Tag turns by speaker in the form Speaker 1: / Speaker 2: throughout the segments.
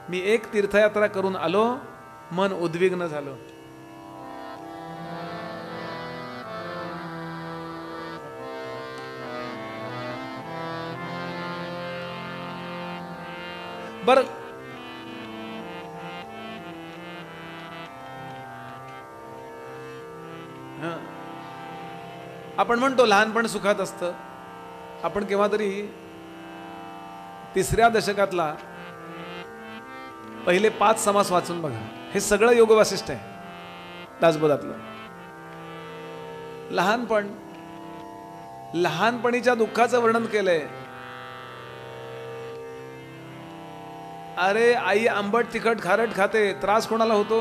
Speaker 1: मी एक तीर्थयात्रा करून आलो, मन उद्विग्न झालं. बर, आपण म्हणतो लहानपण सुखात असतं. आपण केव्हा तरी 3ऱ्या दशकातला पहिले 5 समास वाचून बघा. हे सगळं योग वासिष्ठ आहे दासबोधातलं. लहानपणीच्या दुःखाचं वर्णन केलंय. अरे आई आंबट तिखट खारट खाते, त्रास कोणाला होतो?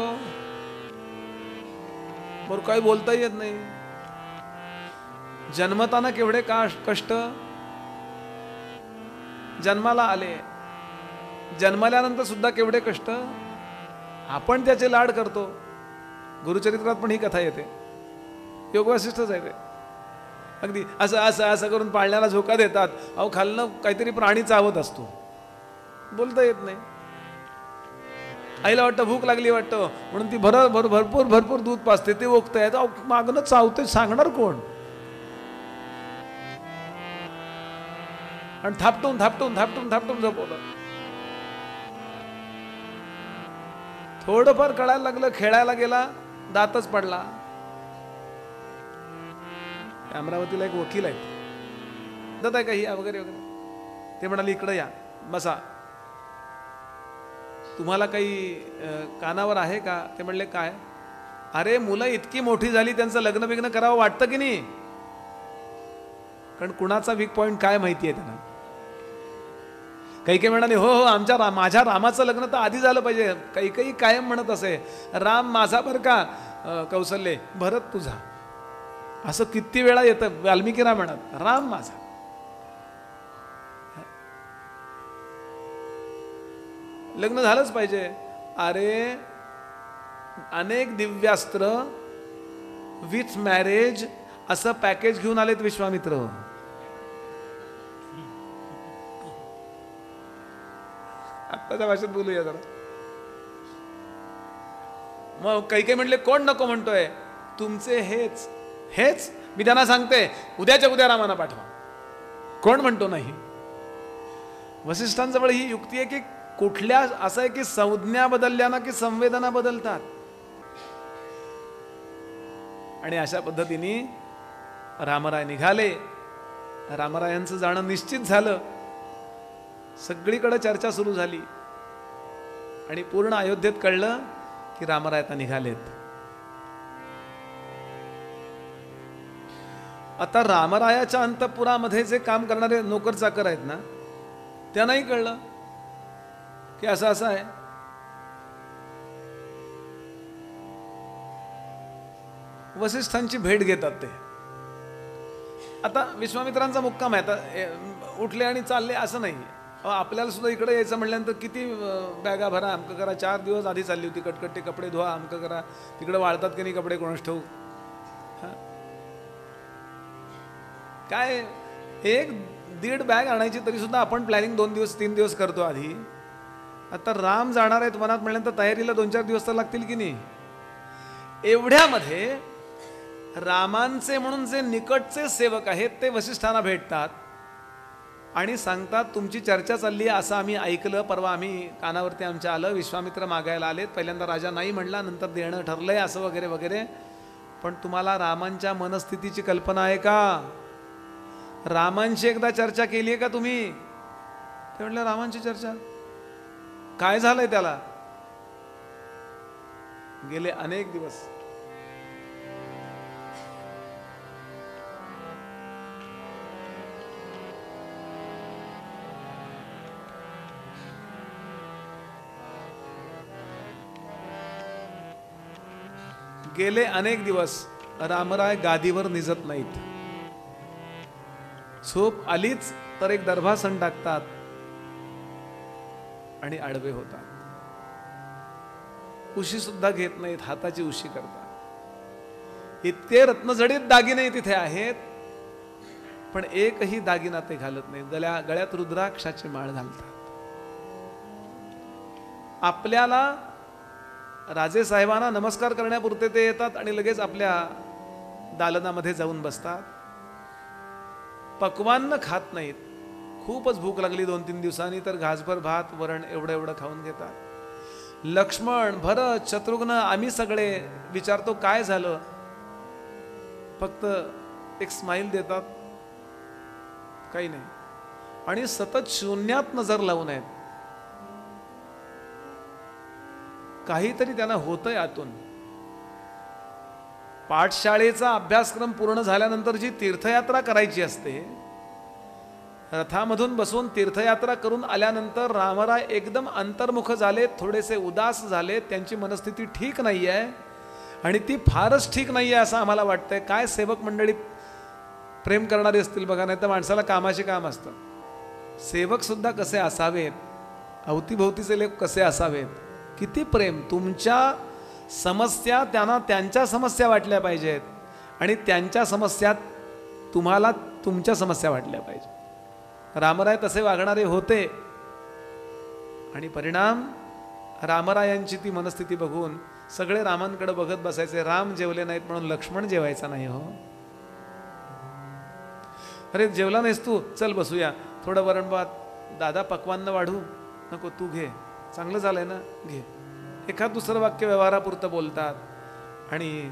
Speaker 1: बरं, काही बोलता येत नाही. जन्मताना केवढे कष्ट, जन्माला आले, जन्मल्यानंतर सुद्धा केवढे कष्ट. आपण त्याचे लाड करतो. गुरुचरित्रात पण ही कथा येते. योग वासिष्ठच आहे ते. अगदी असं असं असं करून पाळण्याला झोका देतात. अहो, खालनं काहीतरी प्राणी चावत असतो, बोलता येत नाही. आईला वाटतं भूक लागली वाटतं, म्हणून ती भरपूर भरपूर दूध पाजते. ते ओकतंय, मागणं चावते, सांगणार कोण? आणि थापटून थापटून थापटून थापटून झोपवलं. थोडंफार कळायला लागलं, खेळायला गेला, दातच पडला. अमरावतीला एक वकील आहेत, दादा का ही वगैरे वगैरे. ते म्हणाले इकडे या, बसा. तुम्हाला काही कानावर आहे का? ते म्हणले काय? अरे मुलं इतकी मोठी झाली, त्यांचं लग्न बिग्न करावं वाटतं की नाही? कारण कुणाचा वीक पॉइंट काय माहिती आहे त्यांना. काही म्हणाले हो हो, माझ्या रामाचं लग्न तर आधी झालं पाहिजे. काही कायम म्हणत असे, राम माझा बर का, कौशल्य भरत तुझा. असं किती वेळा येतं वाल्मिकी रामायणात, राम माझा. लग्न झालंच पाहिजे. अरे अनेक दिव्यास्त्र विथ मॅरेज असं पॅकेज घेऊन आलेत विश्वामित्र. आत्ताच्या भाषेत बोलूया जरा. मग काही म्हणले कोण नको म्हणतोय? तुमचे हेच हेच. मी त्यांना सांगते उद्याच्या उद्या रामाना पाठवा. कोण म्हणतो नाही? वसिष्ठांजवळ ही युक्ती आहे की कुठल्या, असं आहे की संज्ञा बदलल्याना की संवेदना बदलतात. आणि अशा पद्धतीने रामराय निघाले. रामरायांचं जाणं निश्चित झालं. सगळीकडे चर्चा सुरू झाली आणि पूर्ण अयोध्येत कळलं की रामराय आता निघालेत. आता रामरायाच्या अंतःपुरामध्ये जे काम करणारे नोकर चाकर आहेत ना, त्यांनाही कळलं की असं असं आहे. वसिष्ठांची भेट घेतात ते. आता विश्वामित्रांचा मुक्काम आहे. आता उठले आणि चालले असं नाही. आपल्याला सुद्धा इकडे यायचं म्हटल्यानंतर किती बॅगा भरा, अमकं करा. 4 दिवस आधी चालली होती, कटकटे कपडे धुवा, अमकं करा. तिकडे वाळतात की नाही कपडे कोणास ठाऊक. काय 1-1.5 बॅग आणायची तरी सुद्धा आपण प्लॅनिंग 2 दिवस 3 दिवस करतो आधी. आता राम जाणार आहेत वनात म्हटल्यानंतर तयारीला 2-4 दिवस तर लागतील की नाही. एवढ्यामध्ये रामांचे म्हणून जे निकटचे सेवक आहेत ते वसिष्ठांना भेटतात आणि सांगतात तुमची चर्चा चालली आहे असं आम्ही ऐकलं. परवा आम्ही कानावरती आमच्या आलं, विश्वामित्र मागायला आलेत. पहिल्यांदा राजा नाही म्हणला, नंतर देणं ठरलंय असं वगैरे वगैरे. पण तुम्हाला रामांच्या मनस्थितीची कल्पना आहे का? रामांची एकदा चर्चा केली आहे का तुम्ही? ते म्हटलं रामांची चर्चा काय झालंय त्याला? गेले अनेक दिवस रामराय गादीवर निजत नाहीत. झोप आलीच तर एक दर्भासन टाकतात आणि आडवे होतात. उशी सुद्धा घेत नाहीत, हाताची उशी करतात. इतके रत्नजडित दागिने तिथे आहेत, पण एकही दागिना ते घालत नाहीत. गळ्यात रुद्राक्षाची माळ घालतात. आपल्याला राजेसाहेबांना नमस्कार करण्यापुरते ते येतात आणि लगेच आपल्या दालनामध्ये जाऊन बसतात. पक्वान्न खात नाहीत. खूपच भूक लागली 2-3 दिवसांनी तर घासभर भात वरण एवढं एवढं खाऊन घेतात. लक्ष्मण, भरत, शत्रुघ्न आम्ही सगळे विचारतो काय झालं, फक्त एक स्माइल देतात, काही नाही, आणि सतत शून्यात नजर लावून आहेत. काहीतरी त्यांना होतंय आतून. पाठशाळेचा अभ्यासक्रम पूर्ण झाल्यानंतर जी तीर्थयात्रा करायची असते, रथामधून बसून तीर्थयात्रा करून आल्यानंतर रामराय एकदम अंतर्मुख झाले, थोडेसे उदास झाले. त्यांची मनस्थिती ठीक नाही आहे आणि ती फारच ठीक नाही आहे असं आम्हाला वाटतंय. काय सेवक मंडळी प्रेम करणारे असतील बघा, नाही तर माणसाला कामाचे काम असतं. सेवक सुद्धा कसे असावेत, अवतीभोवतीचे लोक कसे असावेत, किती प्रेम. तुमच्या समस्या त्यांना त्यांच्या समस्या वाटल्या पाहिजेत आणि त्यांच्या समस्या तुम्हाला तुमच्या समस्या वाटल्या पाहिजेत. रामराय तसे वागणारे होते आणि परिणाम रामरायांची ती मनस्थिती बघून सगळे रामांकडे बघत बसायचे. राम जेवले नाहीत म्हणून लक्ष्मण जेवायचा नाही. हो, अरे जेवला नाहीस तू, चल बसूया, थोडं वरण भात, दादा पक्वान्न वाढू नको, तू घे, चांगलं झालंय ना, घे. एखाद दुसरं वाक्य व्यवहारापुरतं बोलतात आणि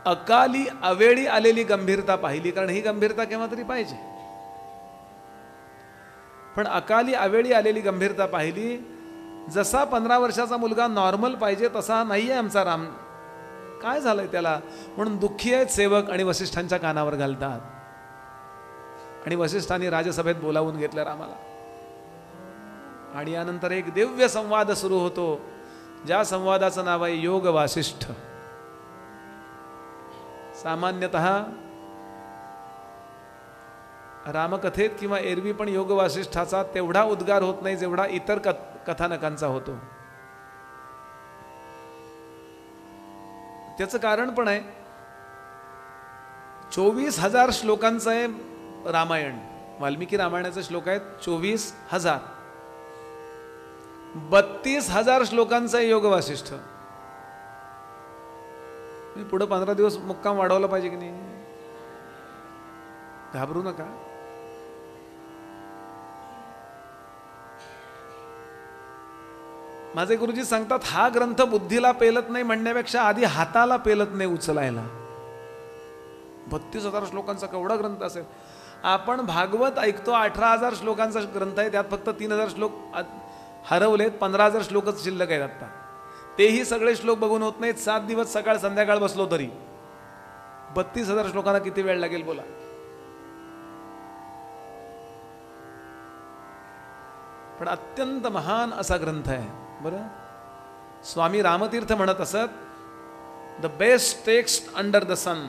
Speaker 1: अकाली अवेळी आलेली गंभीरता पाहिली. कारण ही गंभीरता केव्हा तरी पाहिजे, पण अकाली अवेळी आलेली गंभीरता पाहिली. जसा 15 वर्षाचा मुलगा नॉर्मल पाहिजे तसा नाहीये आमचा राम. काय झालंय त्याला, म्हणून दुःखी आहेत सेवक आणि वसिष्ठांच्या कानावर घालतात. आणि वसिष्ठांनी राजसभेत बोलावून घेतलं रामाला आणि यानंतर एक दिव्य संवाद सुरू होतो, ज्या संवादाचं नाव आहे योग वासिष्ठ. सामान्यतः रामकथेत किंवा एरवी पण योग वासिष्ठाचा तेवढा उद्गार होत नाही जेवढा इतर कथानकांचा होतो. त्याचं कारण पण आहे, 24,000 श्लोकांचं आहे रामायण. वाल्मिकी रामायणाचे श्लोक आहेत 24,000. 32,000 श्लोकांचा आहे योग वासिष्ठ. मी पुढे 15 दिवस मुक्काम वाढवला पाहिजे की नाही, घाबरू नका. माझे गुरुजी सांगतात, हा ग्रंथ बुद्धीला पेलत नाही म्हणण्यापेक्षा आधी हाताला पेलत नाही उचलायला. 32,000 श्लोकांचा केवढा ग्रंथ असेल. आपण भागवत ऐकतो, 18,000 श्लोकांचा ग्रंथ आहे, त्यात फक्त 3,000 श्लोक हरवलेत, 15,000 श्लोकच शिल्लक आहेत आता. तेही सगळे श्लोक बघून होत नाहीत. 7 दिवस सकाळ संध्याकाळ बसलो तरी 32,000 श्लोकांना किती वेळ लागेल बोला. पण अत्यंत महान असा ग्रंथ आहे. बरं, स्वामी रामतीर्थ म्हणत असत, the best text under the sun.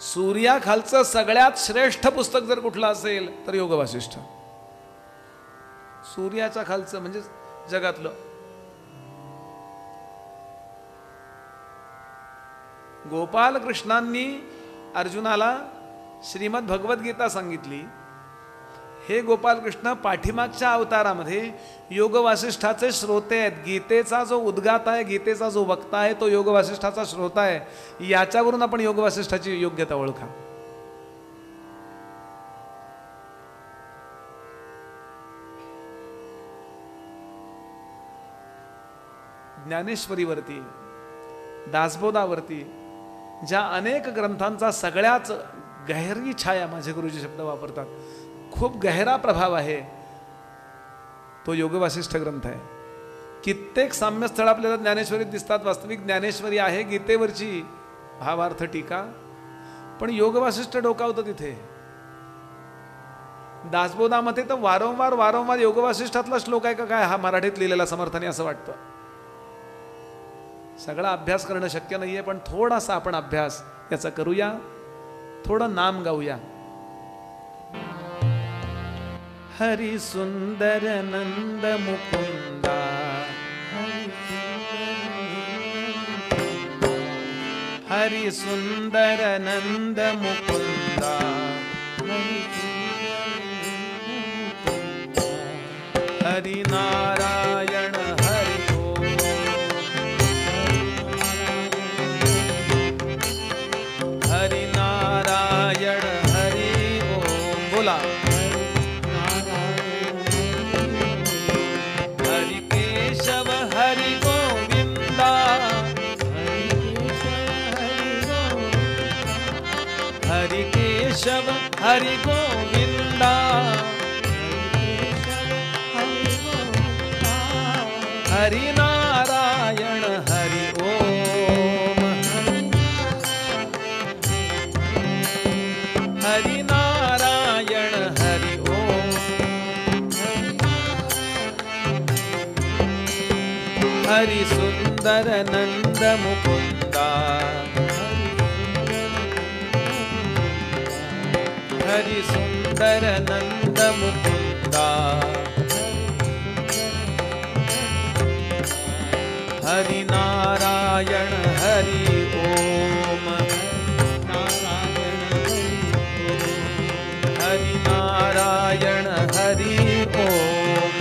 Speaker 1: सूर्याखालचं सगळ्यात श्रेष्ठ पुस्तक जर कुठलं असेल तर योग वासिष्ठ. सूर्याच्या खालचं म्हणजे जगातलं. गोपाल कृष्णांनी अर्जुनाला श्रीमद भगवद्गीता सांगितली. हे गोपालकृष्ण पाठीमागच्या अवतारामध्ये योग वासिष्ठाचे श्रोते आहेत. गीतेचा जो उद्गाता आहे, गीतेचा जो वक्ता आहे, तो योग वासिष्ठाचा श्रोता आहे. याच्यावरून आपण योग वासिष्ठाची योग्यता ओळखा. ज्ञानेश्वरीवरती, दासबोधावरती, ज्या अनेक ग्रंथांचा सगळ्याच गहरी छाया, माझे गुरुजी शब्द वापरतात, खूप गहरा प्रभाव आहे, तो योग वासिष्ठ ग्रंथ आहे. कित्येक साम्यस्थळ आपल्याला ज्ञानेश्वरीत दिसतात. वास्तविक ज्ञानेश्वरी आहे गीतेवरची भावार्थ टीका, पण योग वासिष्ठ डोकावतं तिथे. दासबोधामध्ये तर वारंवार योग वासिष्ठातला श्लोक आहे का काय हा मराठीत लिहिलेला समर्थाने असं वाटतं. सगळा अभ्यास करणं शक्य नाहीये, पण थोडासा आपण अभ्यास याचा करूया. थोडं नाम गाऊया. हरि सुंदर नंद मुकुंदा, हरि सुंदर नंद मुकुंदा, हरि नारायण हरि ओम, हरि नारायण हरि ओम. बोला. हरि केशव हरि गोविंदा, हरि केशव हरि गोविंदा, हरि नारायण हरि ओम, हरि नारायण हरि ओम. हरि सुंदर नंद मुकुंदा, हरि सुंदर नंद मुकुंदा, हरि नारायण हरि ओम, हरि नारायण हरि ओम.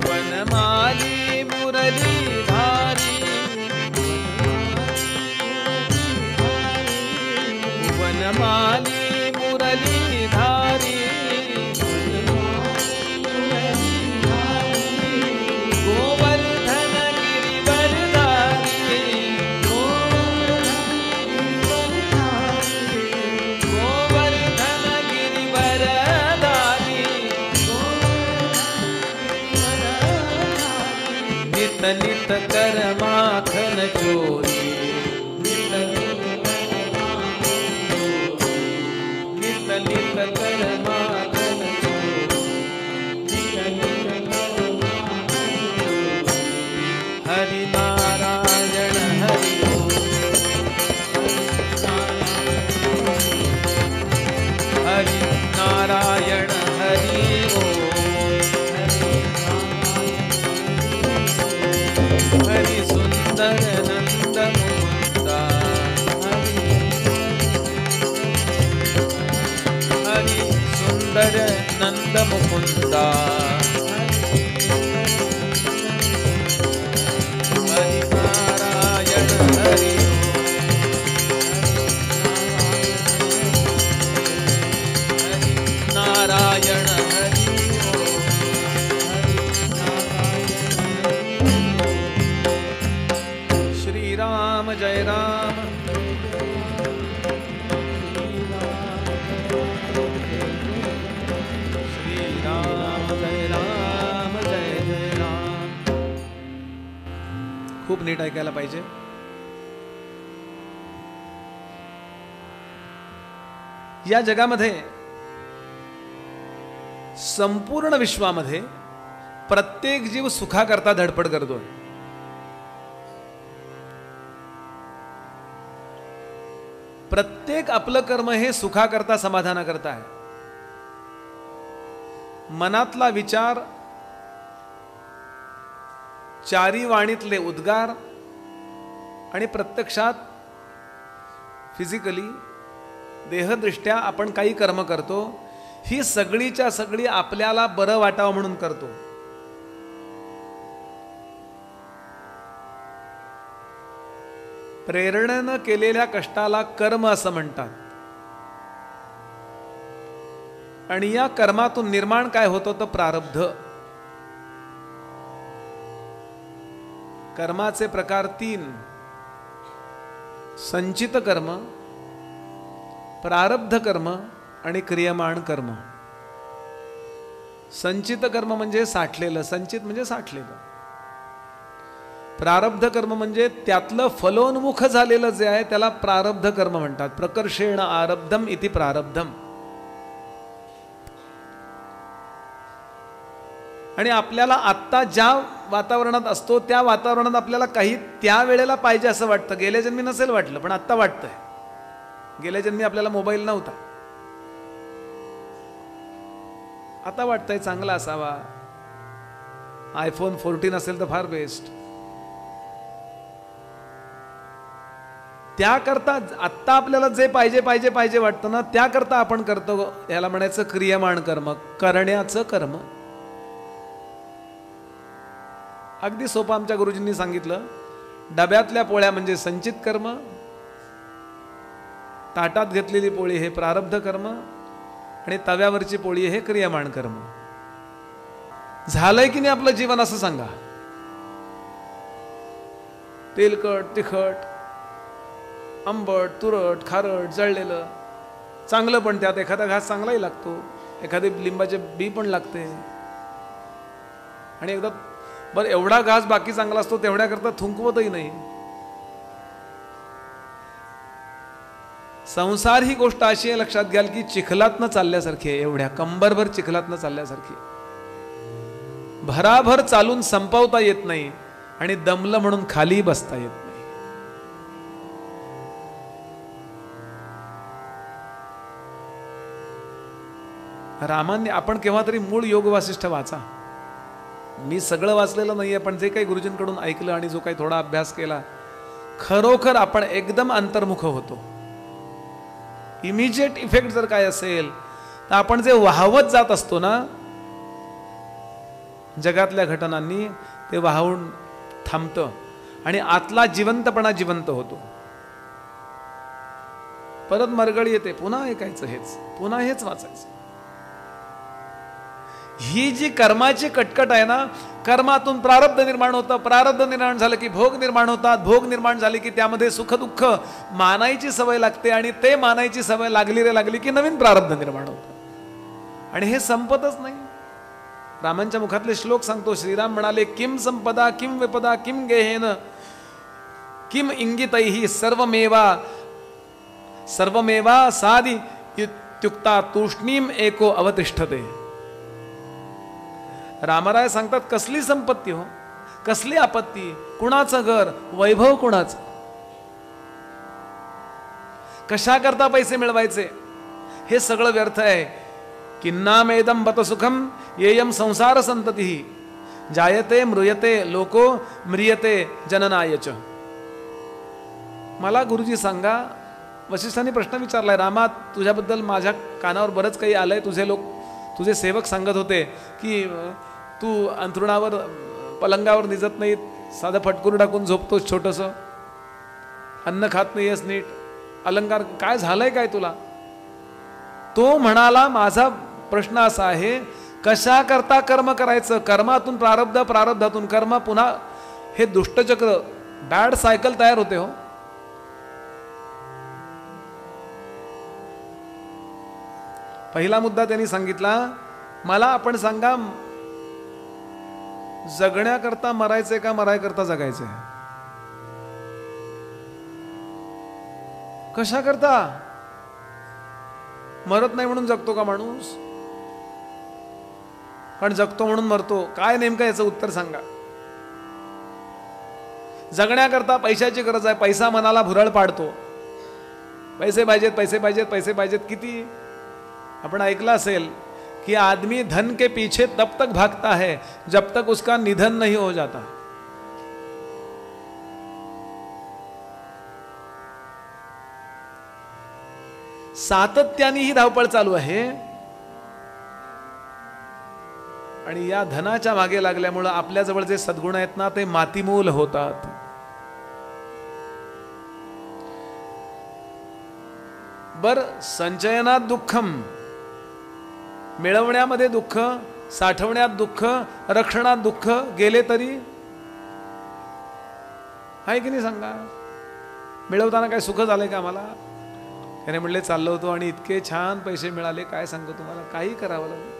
Speaker 1: वनमाली मुरलीधारी, वनमाली मुरलीधारी, गोवर्धन गिरिवरधारी, गोवर्धन गिरिवरधारी, नित नित कर माखन चोरी, नित नित कर माखन चोरी, हरि नारायण हरि ओम, हरि नारायण हरि ओम. हरि सुंदर नंद मुकुंदा, हरि सुंदर नंद मुकुंदा, हरि नारायण हरि ओम, हरि नारायण हरि ओम. श्री राम जय राम, श्री राम जय राम, जय जय राम. खूप नीट ऐकायला पाहिजे. या जगामध्ये, संपूर्ण विश्वामध्ये प्रत्येक जीव सुखाकरता धडपड करतोय. प्रत्येक आपलं कर्म हे सुखाकरता, समाधानाकरता आहे. मनातला विचार, चारी वाणीतले उद्गार आणि प्रत्यक्षात फिजिकली, देहदृष्ट्या आपण काही कर्म करतो, ही सगळीच्या सगळी आपल्याला बरं वाटावं म्हणून करतो. प्रेरणेनं केलेल्या कष्टाला कर्म असं म्हणतात. आणि या कर्मातून निर्माण काय होतं तर प्रारब्ध. कर्माचे प्रकार 3: संचित कर्म, प्रारब्ध कर्म आणि क्रियमाण कर्म. संचित कर्म म्हणजे साठलेलं, संचित म्हणजे साठलेलं. प्रारब्ध कर्म म्हणजे त्यातलं फलोन्मुख झालेलं जे आहे त्याला प्रारब्ध कर्म म्हणतात. प्रकर्षेण आरब्धम इति प्रारब्धम. आणि आपल्याला आत्ता ज्या वातावरणात असतो त्या वातावरणात आपल्याला काही त्या वेळेला पाहिजे असं वाटतं. गेल्या जन्मी नसेल वाटलं पण आत्ता वाटतंय. गेल्या जन्मी आपल्याला मोबाईल नव्हता, आता वाटतंय चांगला असावा. iPhone 14 असेल तर फार बेस्ट. त्याकरता आत्ता आपल्याला जे पाहिजे पाहिजे पाहिजे वाटतं ना, त्याकरता आपण करतो. याला म्हणायचं क्रियमाण कर्म, करण्याचं कर्म. अगदी सोपं आमच्या गुरुजींनी सांगितलं. डब्यातल्या पोळ्या म्हणजे संचित कर्म, ताटात घेतलेली पोळी हे प्रारब्ध कर्म, आणि तव्यावरची पोळी हे क्रियमाण कर्म. झालंय की नाही आपलं जीवन असं सांगा. तेलकट, तिखट, आंबट, तुरट, खारट, जळलेलं, चांगलं पण त्यात एखादा घास चांगलाही लागतो, एखादी लिंबाचे बी पण लागते. आणि एकदा बरं एवढा घास बाकी चांगला असतो तेवढ्याकरता थुंकवतही नाही. संसार ही गोष्ट अशी आहे, लक्षात घ्याल की चिखलातनं चालल्यासारखी आहे. एवढ्या कंबरभर चिखलातनं चालल्यासारखी. भराभर चालून संपवता येत नाही आणि दमलं म्हणून खाली बसता येत नाही. रामांनी, आपण केव्हा तरी मूळ योग वासिष्ठ वाचा. मी सगळं वाचलेलं नाहीये, पण जे काही गुरुजींकडून ऐकलं आणि जो काही थोडा अभ्यास केला, खरोखर आपण एकदम अंतर्मुख होतो. इमिजिएट इफेक्ट जर काय असेल तर आपण जे वाहवत जात असतो ना जगातल्या घटनांनी, ते वाहून थांबतं आणि आतला जिवंतपणा जिवंत होतो. परत मरगळ येते, पुन्हा ऐकायचं हेच, पुन्हा हेच वाचायचं. ही जी कर्माची कटकट आहे ना, कर्मातून प्रारब्ध निर्माण होतं, प्रारब्ध निर्माण झालं की भोग निर्माण होतात, भोग निर्माण झाले की त्यामध्ये सुख दुःख मानायची सवय लागते, आणि ते मानायची सवय लागली की नवीन प्रारब्ध निर्माण होतं. आणि हे संपतच नाही. रामांच्या मुखातले श्लोक सांगतो. श्रीराम म्हणाले, किम संपदा किम विपदा किम गेहेन किम इंगितैहि सर्वमेवा साधी इत्युक्ता तूष्णीम एको अवतिष्ठते. रामराय सांगतात, कसली संपत्ती हो, कसली आपत्ती, कुणाचं घर, वैभव कुणाचं, कशा करता पैसे मिळवायचे, हे सगळं व्यर्थ आहे. किन्नामेदम बत सुखम येयम संसार संतती जायते म्रियते लोको म्रियते जननायच. मला गुरुजी सांगा, वशिष्ठांनी प्रश्न विचारलाय, रामा तुझ्याबद्दल माझ्या कानावर बरंच काही आलंय. तुझे सेवक सांगत होते की तू अंथरुणावर पलंगावर निजत नाही, साधं फटकूर टाकून झोपतोस, छोटंसं अन्न खात नाहीयस नीट, अलंकार काय झालंय काय तुला. तो म्हणाला, माझा प्रश्न असा आहे, कशा करता कर्म करायचं. कर्मातून प्रारब्ध, प्रारब्धातून कर्म, पुन्हा हे दुष्टचक्र, बॅड सायकल तयार होते हो. पहिला मुद्दा त्यांनी सांगितला, मला आपण सांगा, जगण्याकरता मरायचंय का मरायकरता जगायचंय. कशा करता. मरत नाही म्हणून जगतो का माणूस, कारण जगतो म्हणून मरतो. काय नेमकं याचं उत्तर सांगा. जगण्याकरता पैशाची गरज आहे, पैसा मनाला भुरळ पाडतो. पैसे पाहिजेत, पैसे पाहिजेत, पैसे पाहिजेत. किती आपण ऐकलं असेल कि आदमी धन के पीछे तब तक भागता है जब तक उसका निधन नहीं हो जाता. सातत्याने ही धावपळ चालू आहे, आणि या धनाच्या मागे लागल्यामुळे आपल्याजवळ जे सद्गुण आहेत ना, ते मातीमूल होतात. बर, संचयनात दुःखम, मिळवण्यामध्ये दुःख, साठवण्यात दुःख, रक्षणात दुःख, गेले तरी आहे की नाही सांगा. मिळवताना काय सुख झालंय का आम्हाला. त्याने म्हणले, चाललो होतो आणि इतके छान पैसे मिळाले, काय सांगतो तुम्हाला. काही करावं लागलं,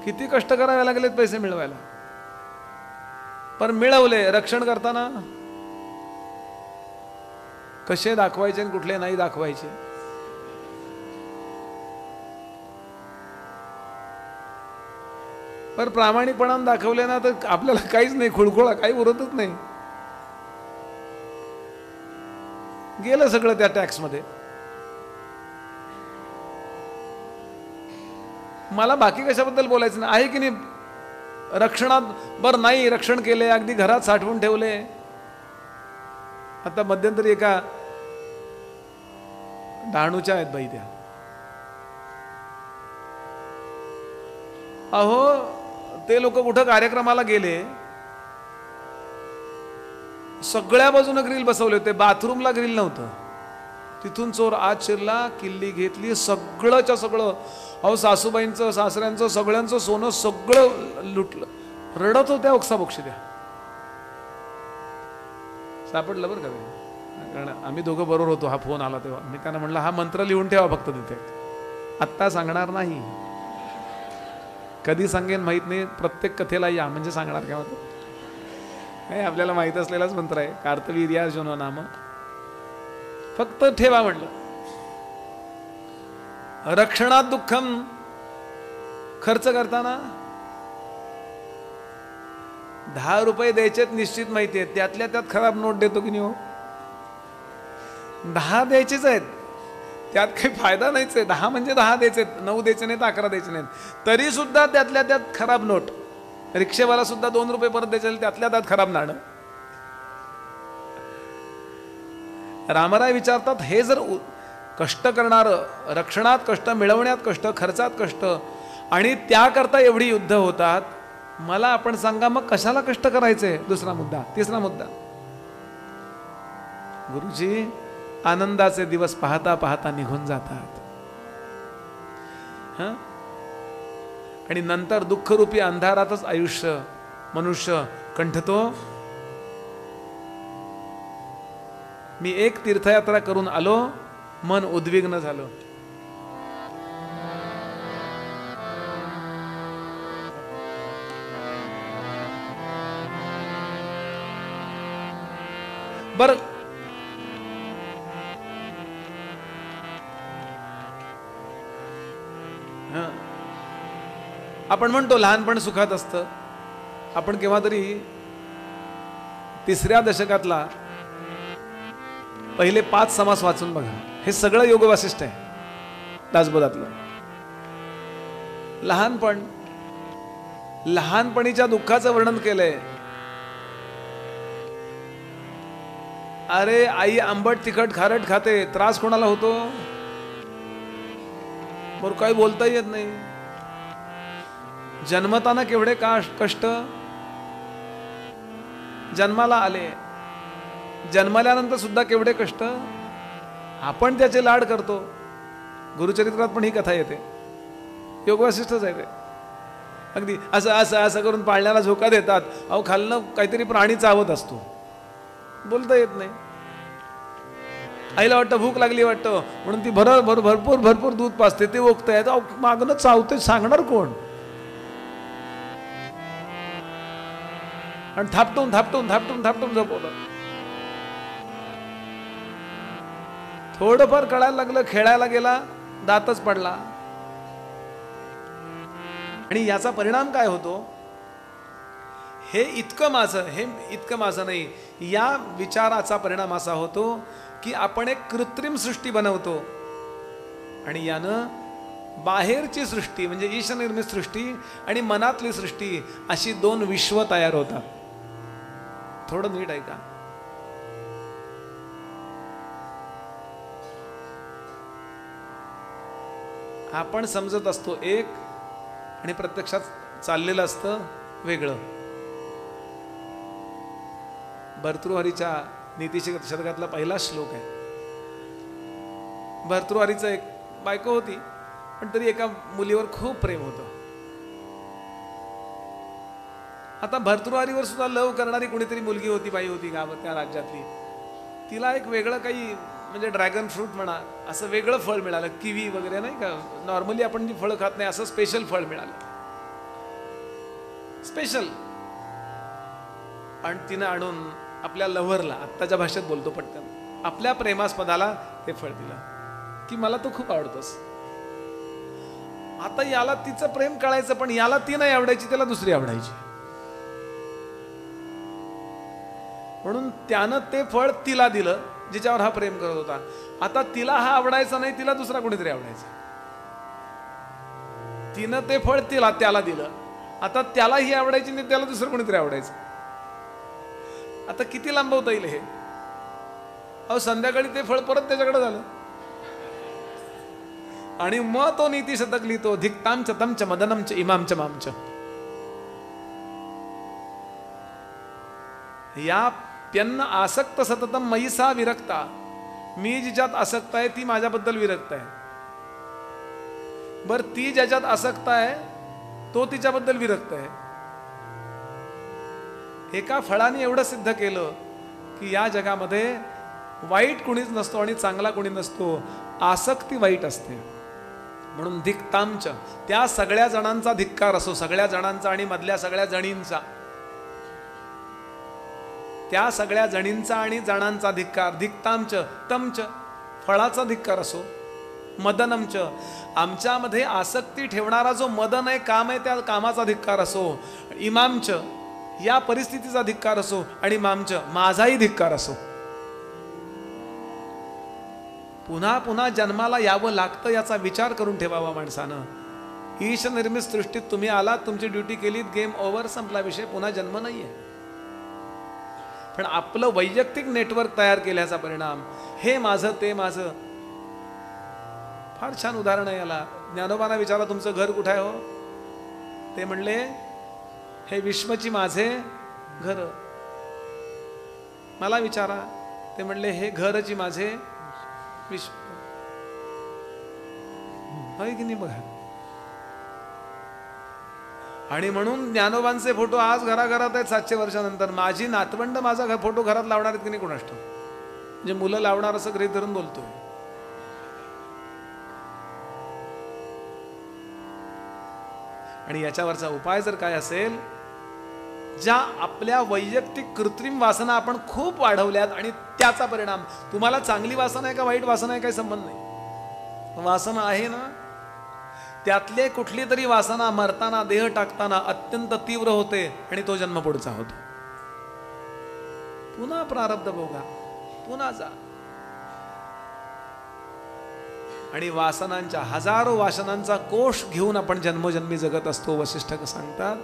Speaker 1: किती कष्ट करावे लागलेत पैसे मिळवायला, पण मिळवले. रक्षण करताना कसे दाखवायचे आणि कुठले नाही दाखवायचे. पर प्रामाणिकपणाने दाखवले ना तर आपल्याला काहीच नाही, खुळखुळा काही उरतच नाही. गेलं सगळं त्या टॅक्स मध्ये. मला बाकी कशाबद्दल बोलायचं नाही, आहे की नाही. रक्षणात बर नाही, रक्षण केले, अगदी घरात साठवून ठेवले. आता मध्यंतरी एका डहाणूच्या आहेत बाई त्या. अहो ते लोक कुठं कार्यक्रमाला गेले, सगळ्या बाजूने ग्रिल बसवले होते, बाथरूमला ग्रिल नव्हतं. तिथून चोर आत शिरला, किल्ली घेतली, सगळंच्या सगळं. अहो सासूबाईंचं, सासऱ्यांचं, सगळ्यांचं सोनं सगळं लुटलं. रडत होत्या ओक्साबोक्षी त्या. सापडलं बरं का ते, कारण आम्ही दोघं बरोबर होतो. हा फोन आला तेव्हा मी त्यांना म्हणलं, हा मंत्र लिहून ठेवा फक्त तिथे, आत्ता सांगणार नाही. कधी सांगेन माहीत नाही, प्रत्येक कथेला या म्हणजे सांगणार केव्हा. हे आपल्याला माहीत असलेलाच मंत्र आहे, कार्तवीर्यार्जुनो नाम. फक्त ठेवा म्हणलं. रक्षणात दुःखम, खर्च करताना 10 रुपये द्यायचेत निश्चित माहिती आहे, त्यातल्या त्यात खराब नोट देतो की नाही हो. 10 द्यायचेच आहेत, त्यात काही फायदा नाहीच आहे. 10 म्हणजे 10 द्यायचे, 9 द्यायचे नाहीत, 11 द्यायचे नाहीत, तरी सुद्धा त्यातल्या त्यात खराब नोट. रिक्षेवाला सुद्धा 2 रुपये परत द्यायचे, त्यातल्या त्यात खराब नाणं. रामराय विचारतात, हे जर कष्ट करणारं, रक्षणात कष्ट, मिळवण्यात कष्ट, खर्चात कष्ट, आणि त्याकरता एवढी युद्ध होतात, मला आपण सांगा मग कशाला कष्ट करायचे. दुसरा मुद्दा. तिसरा मुद्दा, गुरुजी आनंदाचे दिवस पाहता पाहता निघून जातात, आणि नंतर दुःखरूपी अंधारातच आयुष्य मनुष्य कंठतो. मी एक तीर्थयात्रा करून आलो, मन उद्विग्न झालं. बर, आपण म्हणतो लहानपण सुखात असतं. आपण केव्हा तरी 3ऱ्या दशकातला पहिले 5 समास वाचून बघा. हे सगळं योग वासिष्ठ आहे दासबोधातलं. लहानपणीच्या दुःखाचं वर्णन केलंय. अरे आई आंबट तिखट खारट खाते, त्रास कोणाला होतो, बरं काही बोलता येत नाही. जन्मताना केवढे कष्ट, जन्माला आले, जन्मल्यानंतर सुद्धा केवढे कष्ट, आपण त्याचे लाड करतो. गुरुचरित्रात पण ही कथा येते, योग वासिष्ठच आहे ते. अगदी असं असं असं करून पाळण्याला झोका देतात. अहो खालनं काहीतरी प्राणी चावत असतो, बोलता येत नाही. आईला वाटतं भूक लागली वाटतं, म्हणून ती भरपूर भरपूर दूध पाजते, ते ओकतायत, मागणं चावते, सांगणार कोण. आणि थापटून थापटून थापटून थापटून झोपवलं. थोडंफार कळायला लागलं, खेळायला गेला, दातच पडला. आणि याचा परिणाम काय होतो, हे इतकं माझं नाही, या विचाराचा परिणाम असा होतो की आपण एक कृत्रिम सृष्टी बनवतो, आणि यानं बाहेरची सृष्टी म्हणजे ईशनिर्मित सृष्टी आणि मनातली सृष्टी अशी 2 विश्व तयार होतात. थोडं नीट ऐका. आपण समजत असतो एक, आणि प्रत्यक्षात चाललेलं असतं वेगळं. भर्तृहरीच्या नीतीशी शतकातला पहिला श्लोक आहे. भर्तृहरीचं एक बायको होती, पण तरी एका मुलीवर खूप प्रेम होतं. आता भर्तृहरीवर सुद्धा लव करणारी कोणीतरी मुलगी होती, बाई होती गावात त्या राज्यातली. तिला एक वेगळं काही म्हणजे ड्रॅगन फ्रूट म्हणा, असं वेगळं फळ मिळालं, किवी वगैरे नाही का, नॉर्मली आपण जी फळं खात नाही असं स्पेशल फळ मिळालं, स्पेशल. आणि तिनं आणून आपल्या लव्हरला, आत्ताच्या भाषेत बोलतो पटकन, आपल्या प्रेमास्पदाला ते फळ दिलं की मला तू खूप आवडतोस. आता याला तिचं प्रेम कळायचं, पण याला ती नाही आवडायची, त्याला दुसरी आवडायची. म्हणून त्यानं ते फळ तिला दिलं जिच्यावर हा प्रेम करत होता. आता तिला हा आवडायचा नाही, तिला दुसरा कोणीतरी आवडायचा. तिनं ते फळ त्याला दिलं, आता त्याला ही आवडायची नाही, त्याला दुसरं कोणीतरी आवडायचं. आता किती लांबवता येईल हे. अहो संध्याकाळी ते फळ परत त्याच्याकडे झालं. आणि मग तो नीती शतक लिहितो, धिक्तांच तमच मदनमच इमामच मामच. या प्यन्न आसक्त सततम मयीसा विरक्ता. मी जिच्यात आसक्त आहे ती माझ्याबद्दल विरक्त आहे. बर ती ज्याच्यात आसक्त आहे तो तिच्याबद्दल विरक्त आहे. एका फळाने एवढं सिद्ध केलं की या जगामध्ये वाईट कुणीच नसतो आणि चांगला कुणी नसतो. आसक्ती वाईट असते. म्हणून धिक्तांच, त्या सगळ्या जणांचा धिक्कार असो, सगळ्या जणांचा आणि मधल्या सगळ्या जणींचा, त्या सगळ्या जणींचा आणि जणांचा धिक्कार. धिक्तांच तमच, फळाचा धिक्कार असो. मदनमच, आमच्यामध्ये आसक्ती ठेवणारा जो मदन आहे, काम आहे, त्या कामाचा धिक्कार असो. इमामच, या परिस्थितीचा धिक्कार असो. आणि मामच, माझाही धिक्कार असो. पुन्हा पुन्हा जन्माला यावं लागतं याचा विचार करून ठेवावा माणसानं. ईश निर्मित सृष्टीत तुम्ही आलात, तुमची ड्युटी केलीत, गेम ओव्हर, संपला विषय, पुन्हा जन्म नाहीये. पण आपलं वैयक्तिक नेटवर्क तयार केल्याचा परिणाम, हे माझं ते माझं. फार छान उदाहरण आहे याला. ज्ञानोबांना विचारा तुमचं घर कुठं आहे हो? ते म्हणले हे विश्वची माझे घर. मला विचारा, ते म्हणले हे घरची माझे विश्व. होय की नाही बघा. आणि म्हणून ज्ञानोबांचे फोटो आज घराघरात आहेत 700 वर्षानंतर. माझी नातवंड माझा फोटो घरात लावणार आहेत की नाही कोणास ठाऊक. म्हणजे मुलं लावणार असं गृहीत धरून बोलतोय. आणि याच्यावरचा उपाय जर काय असेल, ज्या आपल्या वैयक्तिक कृत्रिम वासना आपण खूप वाढवल्यात आणि त्याचा परिणाम, तुम्हाला चांगली वासना आहे का वाईट वासना आहे काही संबंध नाही, वासना आहे ना, त्यातले कुठली तरी वासना मरताना, देह टाकताना अत्यंत तीव्र होते आणि तो जन्म पुढचा होतो. पुन्हा प्रारब्ध भोगा, पुन्हा जा. आणि वासनांच्या, हजारो वासनांचा कोश घेऊन आपण जन्मोजन्मी जगत असतो. वशिष्ठ सांगतात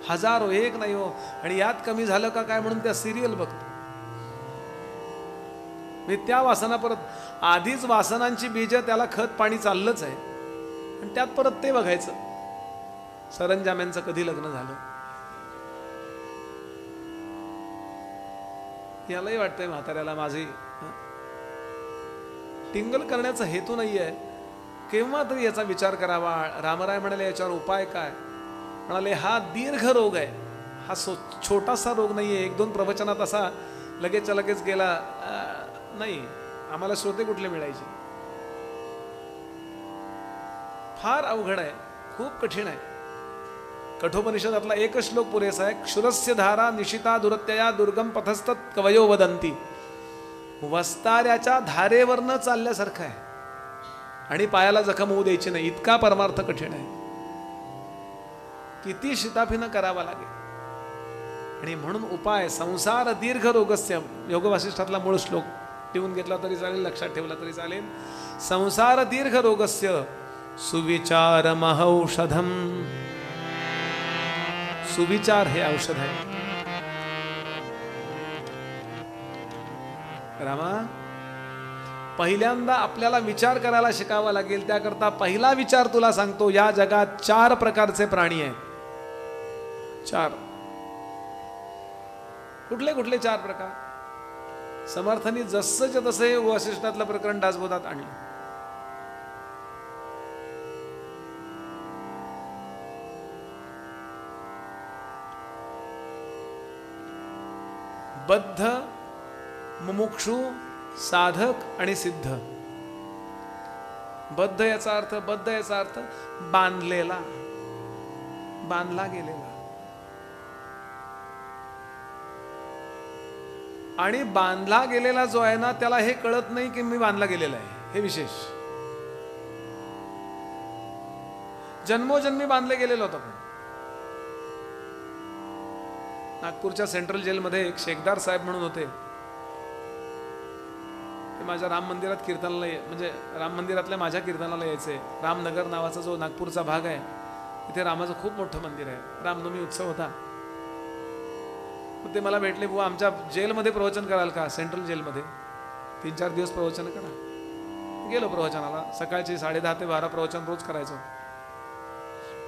Speaker 1: हजारो, एक नाही हो. आणि यात कमी झालं का काय म्हणून त्या सिरियल बघतो. मी त्या वासना परत, आधीच वासनांची बीज, त्याला खत पाणी चाललंच आहे, आणि त्यात परत ते बघायचं. सरंजाम्यांचं कधी लग्न झालं यालाही वाटतंय म्हाताऱ्याला माझी टिंगल करण्याचा हेतू नाहीये. केव्हा तरी याचा विचार करावा. रामराय म्हणाले याच्यावर उपाय काय? म्हणाले हा दीर्घ रोग आहे, हा छोटासा रोग नाहीये. 1-2 प्रवचनात असा लगेचच्या लगेच गेला नाही. आम्हाला श्रोते कुठले मिळायचे? फार अवघड आहे, खूप कठीण आहे. कठोपनिषदातला एकच श्लोक पुरेसा आहे. क्षुरस्य धारा निशिता दुरत्यया दुर्गम पथस्तत कवयो वदंती. वस्ताऱ्याच्या धारेवरनं चालल्यासारखं आहे आणि पायाला जखम होऊ द्यायची नाही, इतका परमार्थ कठीण आहे. किती शिताफीनं करावा लागेल. आणि म्हणून उपाय, संसार दीर्घ रोगस्य, योग वासिष्ठातला मूळ श्लोक ठेवून घेतला तरी चालेल, लक्षात ठेवला तरी चालेल. संसार दीर्घ रोगस्य सुविचार महौषधम. सुविचार हे औषध आहे. रामा, पहिल्यांदा आपल्याला विचार करायला शिकावा लागेल. त्याकरता पहिला विचार तुला सांगतो, या जगात 4 प्रकारचे प्राणी आहेत. 4. कुठले कुठले 4 प्रकार? समर्थांनी जसंच्या तसे वसिष्ठातलं प्रकरण दासबोधात आणलं. बद्ध, मुमुक्षु, साधक आणि सिद्ध. बद्ध याचा अर्थ बांधलेला, बांधला गेलेला. आणि बांधला गेलेला जो आहे ना, त्याला हे कळत नाही की मी बांधला गेलेला आहे. हे विशेष. जन्मोजन्मी बांधले गेलेलो होतो. नागपूरच्या सेंट्रल जेलमध्ये एक शेखदार साहेब म्हणून होते. ते माझ्या राम मंदिरात कीर्तनाला, म्हणजे राम मंदिरातल्या माझ्या कीर्तनाला यायचे. रामनगर नावाचा जो नागपूरचा भाग आहे, तिथे रामाचं खूप मोठं मंदिर आहे. रामनवमी उत्सव होता. ते मला भेटले, बुवा आमच्या जेलमध्ये प्रवचन कराल का? सेंट्रल जेलमध्ये 3-4 दिवस प्रवचन करा. गेलो प्रवचनाला. सकाळची 10:30 ते 12 प्रवचन रोज करायचं.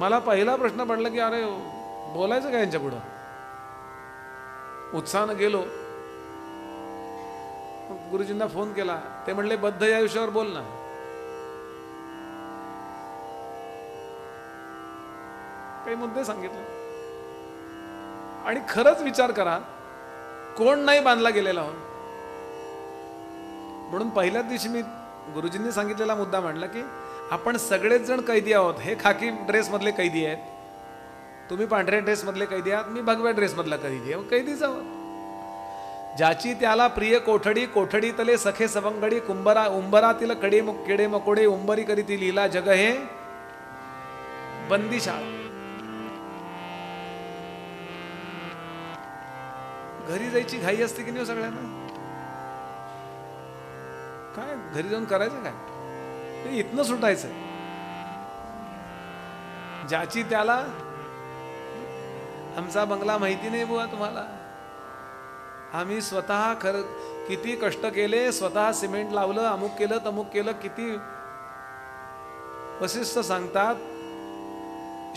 Speaker 1: मला पहिला प्रश्न पडला की अरे बोलायचं काय यांच्या पुढं. उत्साहानं गेलो. गुरुजींना फोन केला. ते म्हणले बद्ध या विषयावर बोल ना. काही मुद्दे सांगितले. आणि खरंच विचार करा, कोण नाही बांधला गेलेला हो. म्हणून पहिल्याच दिवशी मी गुरुजींनी सांगितलेला मुद्दा मांडला की आपण सगळेच जण कैदी आहोत. हे खाकी ड्रेस मधले कैदी आहेत, तुम्ही पांढऱ्या ड्रेस मधले कैदी आहात, मी भगव्या ड्रेस मधला कैदी आहे. कैदीच आहोत. ज्याची त्याला प्रिय कोठडी, कोठडी तले सखे सवंगडी, उंबरातील केडे मकोडे, उंबरी करीती लीला, जग हे बंदीशाळा. घरी जायची घाई असते की नाही सगळ्यांना. काय घरी जाऊन करायचं काय, इथनं सुटायचंय. ज्याची त्याला, आमचा बंगला माहिती नाही बुवा तुम्हाला. आम्ही स्वतः किती कष्ट केले, स्वतः सिमेंट लावलं, अमुक केलं तमुक केलं. किती वशिष्ठ सांगतात,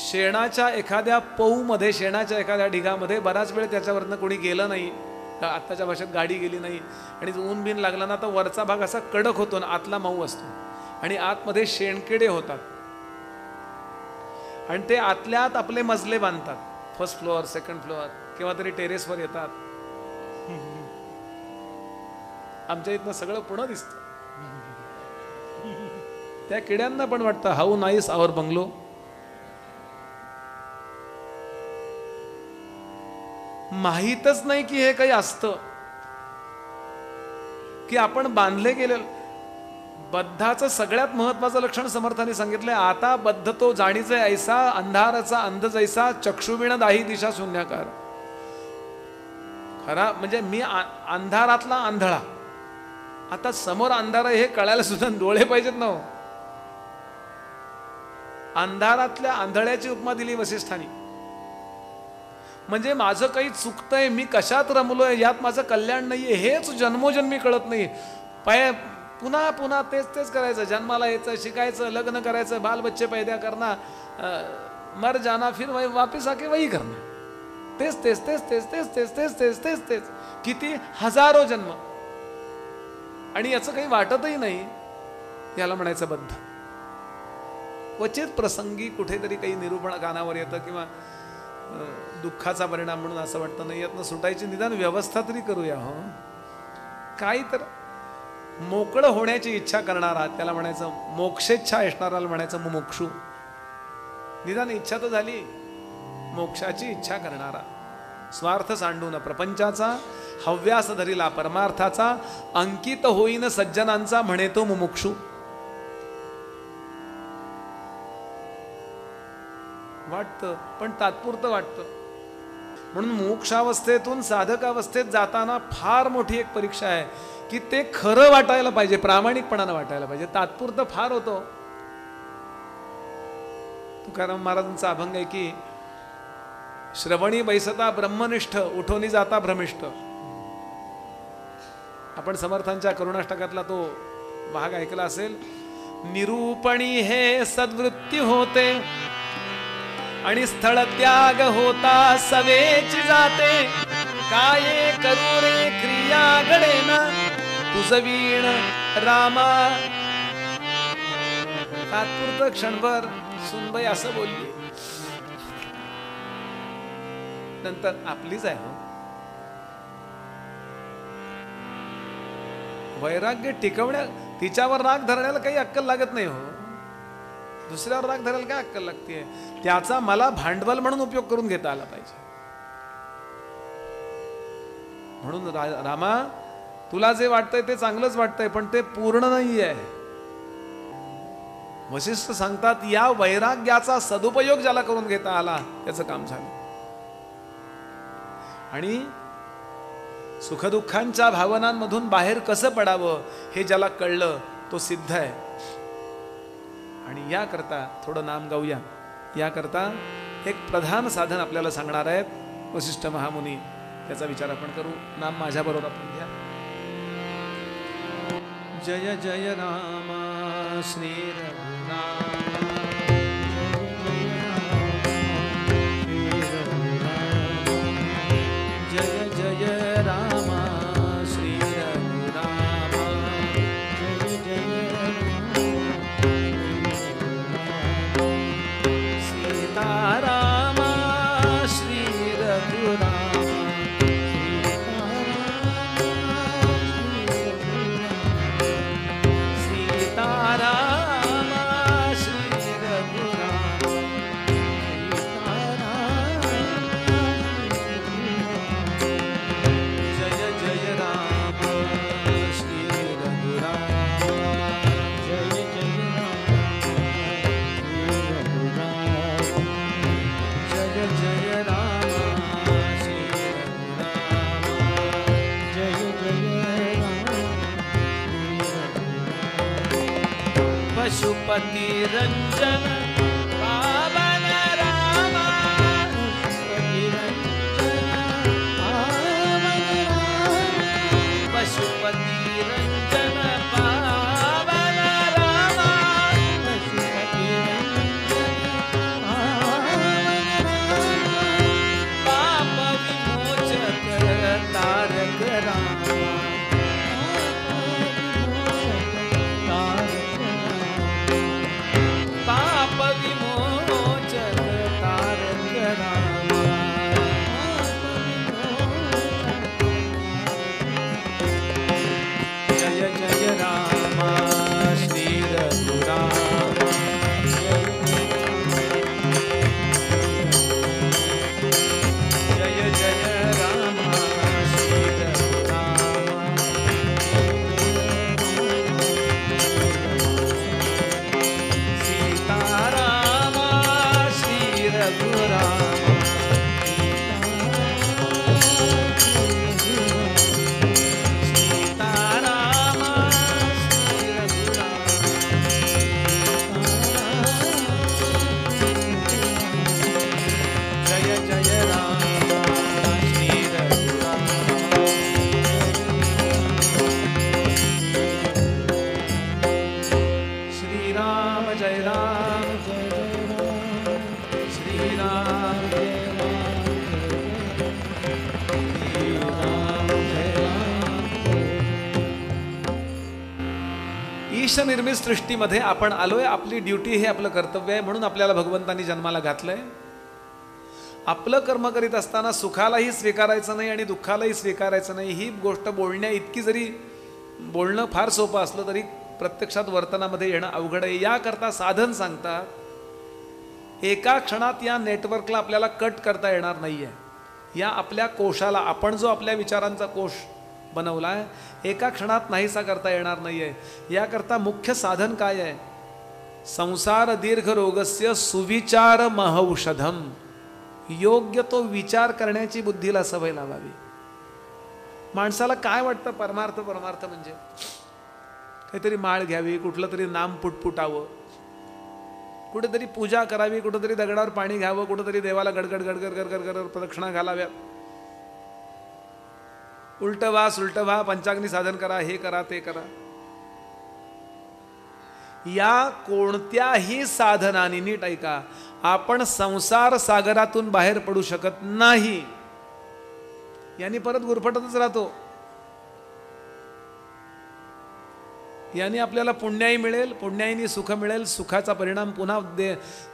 Speaker 1: शेणाच्या एखाद्या पौमध्ये, शेणाच्या एखाद्या ढिगामध्ये बराच वेळ त्याच्यावरनं कोणी गेलं नाही. आत्ताच्या भाषेत गाडी गेली नाही. आणि ऊन बिन लागला ना तर वरचा भाग असा कडक होतो ना आतला मऊ असतो. आणि आतमध्ये शेणकिडे होतात. आणि ते आतल्या आत आपले मजले बांधतात. फर्स्ट फ्लोअर, सेकंड फ्लोअर, किंवा तरी टेरेसवर येतात. आमच्या इथनं सगळं पुढं दिसतं. त्या किड्यांना पण वाटतं हाऊ नाईस आवर बंगलो. माहीतच नाही की हे काही असतं, की आपण बांधले गेले. बद्धाचं सगळ्यात महत्वाचं लक्षण समर्थाने सांगितलंय. आता बद्ध तो जाणीचे ऐसा, अंधाराचा अंध जैसा, चक्षुविण दाही दिशा शून्याकार. खरा म्हणजे मी अंधारातला आंधळा. आता समोर अंधार हे कळायला सुद्धा डोळे पाहिजेत ना. अंधारातल्या आंधळ्याची उपमा दिली वसिष्ठांनी. म्हणजे माझं काही चुकतंय, मी कशात रमलोय, यात माझं कल्याण नाहीये, हेच जन्मोजन्मी कळत नाही. पुन्हा पुन्हा तेच तेच करायचं. जन्माला यायचं, शिकायचं, लग्न करायचं, बाल बच्चे पैदा करना, मर जाना, फिर वही वापिस आके वही करना. तेच तेच तेच तेच तेच तेच तेच तेच तेच तेच किती हजारो जन्म. आणि याचं काही वाटतही नाही. याला म्हणायचं बद्ध. क्वचित प्रसंगी कुठेतरी काही निरूपण कानावर येतं किंवा दुःखाचा परिणाम म्हणून असं वाटतं नाही, यातनं सुटायची निदान व्यवस्था तरी करूया. हो, काही तर मोकळं होण्याची इच्छा करणारा, त्याला म्हणायचं मोक्षेच्छा असणाराला म्हणायचं मुमुक्षू. निदान इच्छा तर झाली, मोक्षाची इच्छा करणारा. स्वार्थ सांडून प्रपंचाचा, हव्यास धरिला परमार्थाचा, अंकित होईन सज्जनांचा म्हणे तो मुमुक्षू. वाटतं पण तात्पुरतं वाटतं. म्हणून मोक्षावस्थेतून साधकावस्थेत जाताना फार मोठी एक परीक्षा आहे की ते खरं वाटायला पाहिजे, प्रामाणिकपणानं वाटायला पाहिजे. तात्पुरतं फार होतो. तुकाराम महाराजांचा अभंग आहे की श्रवणी बैसता ब्रह्मनिष्ठ, उठोनी जाता भ्रमिष्ठ. आपण समर्थांच्या करुणाष्टकातला तो भाग ऐकला असेल. निरूपणी हे सद्वृत्ती होते आणि स्थळ त्याग होता सवेची जाते. काय करू रे क्रिया घडेना तुझ वीण रामा. तात्पुरतं क्षणभर सुनबाई असं बोलली, नंतर आपलीच आहे. हो, वैराग्य टिकवण्या, तिच्यावर राग धरण्याला काही अक्कल लागत नाही. हो, दुसऱ्यावर राग धरायला काय अक्कल लागते. त्याचा मला भांडवल म्हणून उपयोग करून घेता आला पाहिजे. म्हणून रामा, तुला जे वाटतंय ते चांगलंच वाटतंय, पण ते पूर्ण नाही आहे. वशिष्ठ सांगतात, या वैराग्याचा सदुपयोग ज्याला करून घेता आला त्याचं काम झालं. आणि सुखदुःखांच्या भावनांमधून बाहेर कसं पडावं हे ज्याला कळलं तो सिद्ध आहे. आणि याकरता थोडं नाम गाऊया. याकरता एक प्रधान साधन आपल्याला सांगणार आहेत वशिष्ठ महामुनी. त्याचा विचार आपण करू. नाम माझ्याबरोबर आपण घ्या. जय जय रामा श्री रघुराम जय जय राम श्री रघुराम जय जय सीताराम श्री रघुराम सीताराम श्री रघुराम जय जय राम श्री रघुराम जय जय जय जय राम श्री रघुराम जय जय पशुपति रंजन पावन राम पशुपति रंजन पावन राम पाप विमोचक तारक राम पाप विमोचन तारक राम जय जय राम श्री रघुराम जय जय राम श्री रघुराम सीताराम श्री रघुराम सीताराम श्री रघुराम जय जय राम श्री रघुराम श्री राम जय राम श्री राम जय राम जय राम ईश निर्मित सृष्टीमध्ये आपण आलोय. आपली ड्युटी हे आपलं कर्तव्य आहे. म्हणून आपल्याला भगवंतांनी जन्माला घातलंय. आपलं कर्म करीत असताना सुखालाही स्वीकारायचं नाही आणि दुःखालाही स्वीकारायचं नाही. ही गोष्ट बोलण्या इतकी जरी बोलणं फार सोपं असलं तरी प्रत्यक्षात वर्तनामध्ये येणं अवघड आहे. याकरता साधन सांगतात. एका क्षणात या नेटवर्कला आपल्याला कट करता येणार नाहीये. या आपल्या कोशाला, आपण जो आपल्या विचारांचा कोश बनवलाय, एका क्षणात नाहीसा करता येणार नाहीये. याकरता मुख्य साधन काय आहे? संसार दीर्घ रोगस्य सुविचार महौषधम. योग्य तो विचार करण्याची बुद्धीला सवय लावावी. माणसाला काय वाटतं? परमार्थ परमार्थ म्हणजे काहीतरी माळ घ्यावी, कुठलं तरी नाम पुटपुटावं, कुठेतरी पूजा करावी, कुठेतरी दगडावर पाणी घ्यावं, कुठेतरी देवाला गडगड गडगड गडगड गडगड प्रदक्षिणा घालाव्या, उलटं व्हा सुलटं व्हा, पंचाग्नी साधन करा, हे करा ते करा. या कोणत्याही साधनाने, नीट ऐका, आपण संसार सागरातून बाहेर पडू शकत नाही. यांनी परत गुरफटतच राहतो. याने आपल्याला पुण्याई मिळेल, पुण्याईनी सुख मिळेल, सुखाचा परिणाम पुन्हा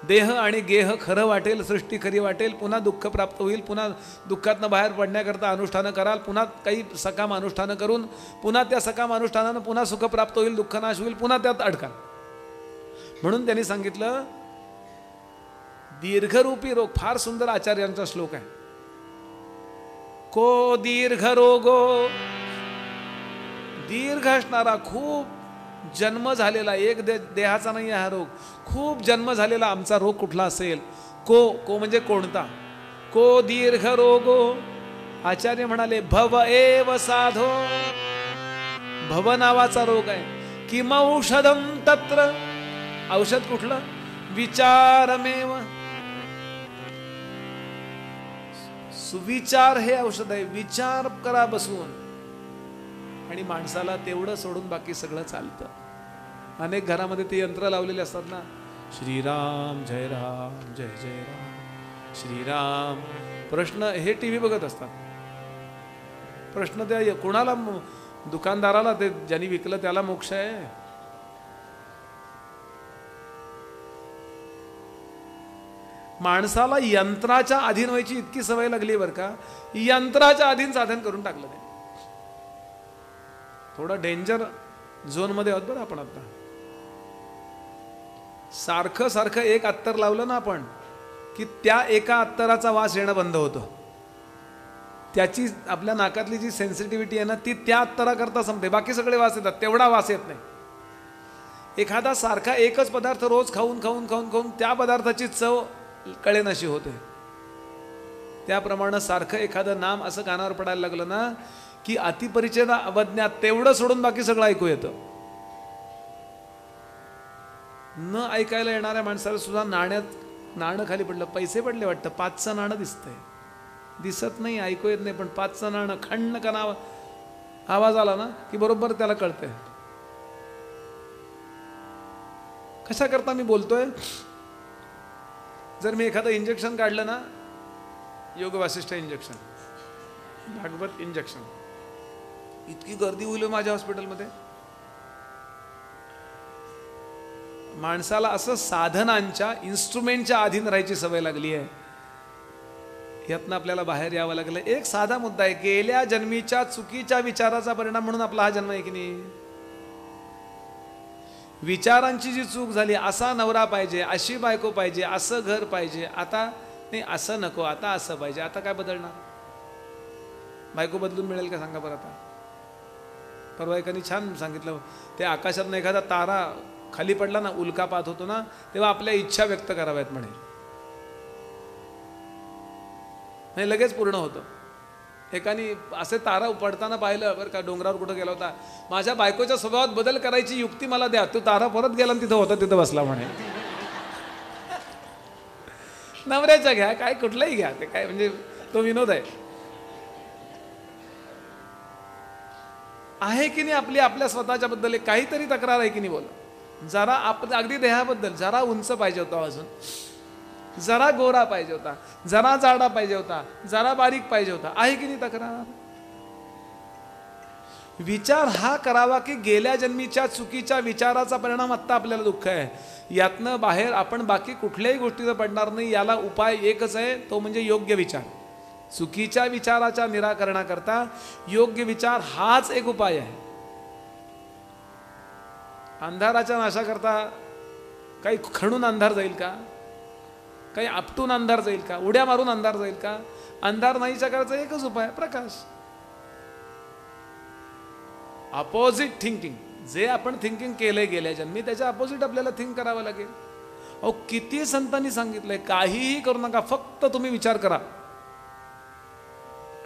Speaker 1: देह आणि गेह खरं वाटेल, सृष्टी खरी वाटेल, पुन्हा दुःख प्राप्त होईल, पुन्हा दुःखातनं बाहेर पडण्याकरता अनुष्ठानं कराल, पुन्हा काही सकाम अनुष्ठानं करून पुन्हा त्या सकाम अनुष्ठानानं पुन्हा सुख प्राप्त होईल, दुःख नाश होईल, पुन्हा त्यात अडकाल. म्हणून त्यांनी सांगितलं दीर्घरूपी रोग. फार सुंदर आचार्यांचा श्लोक आहे. को दीर्घ रोगो, दीर्घ असणारा, खूप जन्म झालेला, एक देहाचा नाही हा रोग, खूप जन्म झालेला आमचा रोग कुठला असेल? को म्हणजे कोणता? को दीर्घ रोगो. आचार्य म्हणाले भव एव साधो. भव नावाचा रोग आहे. किम औषधम तत्र. औषध कुठलं? विचारमेव. सुविचार हे औषध आहे. विचार करा बसून. आणि माणसाला तेवढं सोडून बाकी सगळं चालतं. अनेक घरामध्ये ते यंत्र लावलेले असतात ना, श्रीराम जय राम जय जय राम श्रीराम. प्रश्न हे टीव्ही बघत असतात. प्रश्न त्या कोणाला, दुकानदाराला, ते ज्यांनी विकलं त्याला मोक्ष आहे? माणसाला यंत्राच्या अधीन व्हायची इतकी सवय लागली बरं का, यंत्राच्या अधीन साधन करून टाकलं ते. थोडा डेंजर झोन मध्ये आहोत बरं आपण. आता सारखं सारखं एक अत्तर लावलं ना आपण की त्या एका अत्तराचा वास येणं बंद होतं. त्याची आपल्या नाकातली जी सेन्सिटिव्हिटी आहे ना ती त्या अत्तराकरता संपते. बाकी सगळे वास येतात, तेवढा वास येत नाही. एखादा सारखा एकच पदार्थ रोज खाऊन खाऊन खाऊन खाऊन त्या पदार्थाची चव कळेनाशी होते. त्याप्रमाणे सारखं एखादं नाम असं कानावर पडायला लागलं ना की अतिपरिचय अवज्ञा, तेवढं सोडून बाकी सगळं ऐकू येतं. न ऐकायला येणाऱ्या माणसाला सुद्धा नाणं खाली पडलं, पैसे पडले वाटतं, 5चं नाणं दिसतंय, दिसत नाही, ऐकू येत नाही, पण 5चं नाणं खण्ण का आवाज आला ना की बरोबर त्याला कळतंय. कशा करता मी बोलतोय? जर मी एखादं इंजेक्शन काढलं ना, योग वासिष्ठ इंजेक्शन, भागवत इंजेक्शन, इतकी गर्दी होईल माझ्या हॉस्पिटलमध्ये. माणसाला असं साधनांच्या, इन्स्ट्रुमेंटच्या अधीन राहायची सवय लागली आहे. यातनं आपल्याला बाहेर यावं लागलं. एक साधा मुद्दा आहे, गेल्या जन्मीच्या चुकीच्या विचाराचा परिणाम म्हणून आपला हा जन्म आहे की नाही. विचारांची जी चूक झाली, असा नवरा पाहिजे, अशी बायको पाहिजे, असं घर पाहिजे, आता नाही असं नको, आता असं पाहिजे. आता काय बदलणार? बायको बदलून मिळेल का सांगा बरं. आता परवा एकाने छान सांगितलं, ते आकाशातनं एखादा तारा खाली पडला ना, उल्कापात होतो ना, तेव्हा आपल्या इच्छा व्यक्त कराव्यात म्हणे, नाही लगेच पूर्ण होतं. एकाने असे तारा पडताना पाहिलं बरं का, डोंगरावर कुठं गेला होता, माझ्या बायकोच्या स्वभावात बदल करायची युक्ती मला द्या. तो तारा परत गेला आणि तिथं होता, तिथं बसला म्हणे. नवऱ्याच्या घ्या, काय कुठलंही घ्या, ते काय म्हणजे तो विनोद आहे की नाही. आपली आपल्या स्वतःच्या बद्दल काहीतरी तक्रार आहे की नाही? बोला जरा. अगदी देहाबद्दल जरा उंच पाहिजे होता, अजून जरा गोरा पाहिजे होता, जरा जाडा पाहिजे होता, जरा बारीक पाहिजे होता, आहे की नाही तक्रार? विचार हा करावा की गेल्या जन्मीच्या चुकीच्या विचाराचा परिणाम आत्ता आपल्याला दुःख आहे. यातनं बाहेर आपण बाकी कुठल्याही गोष्टीचं पडणार नाही. याला उपाय एकच आहे, तो म्हणजे योग्य विचार. चुकीच्या विचाराच्या निराकरणाकरता योग्य विचार हाच एक उपाय आहे. अंधाराच्या नाशाकरता काही खणून अंधार जाईल का? काही आपटून अंधार जाईल का? उड्या मारून अंधार जाईल का? अंधार नाहीच्या करायचा एकच उपाय, प्रकाश. Opposite thinking. जे आपण थिंकिंग केलंय गेल्या जन्मी, त्याच्या अपोजिट आपल्याला थिंक करावं लागेल. अहो किती संतांनी सांगितलंय, काहीही करू नका, फक्त तुम्ही विचार करा.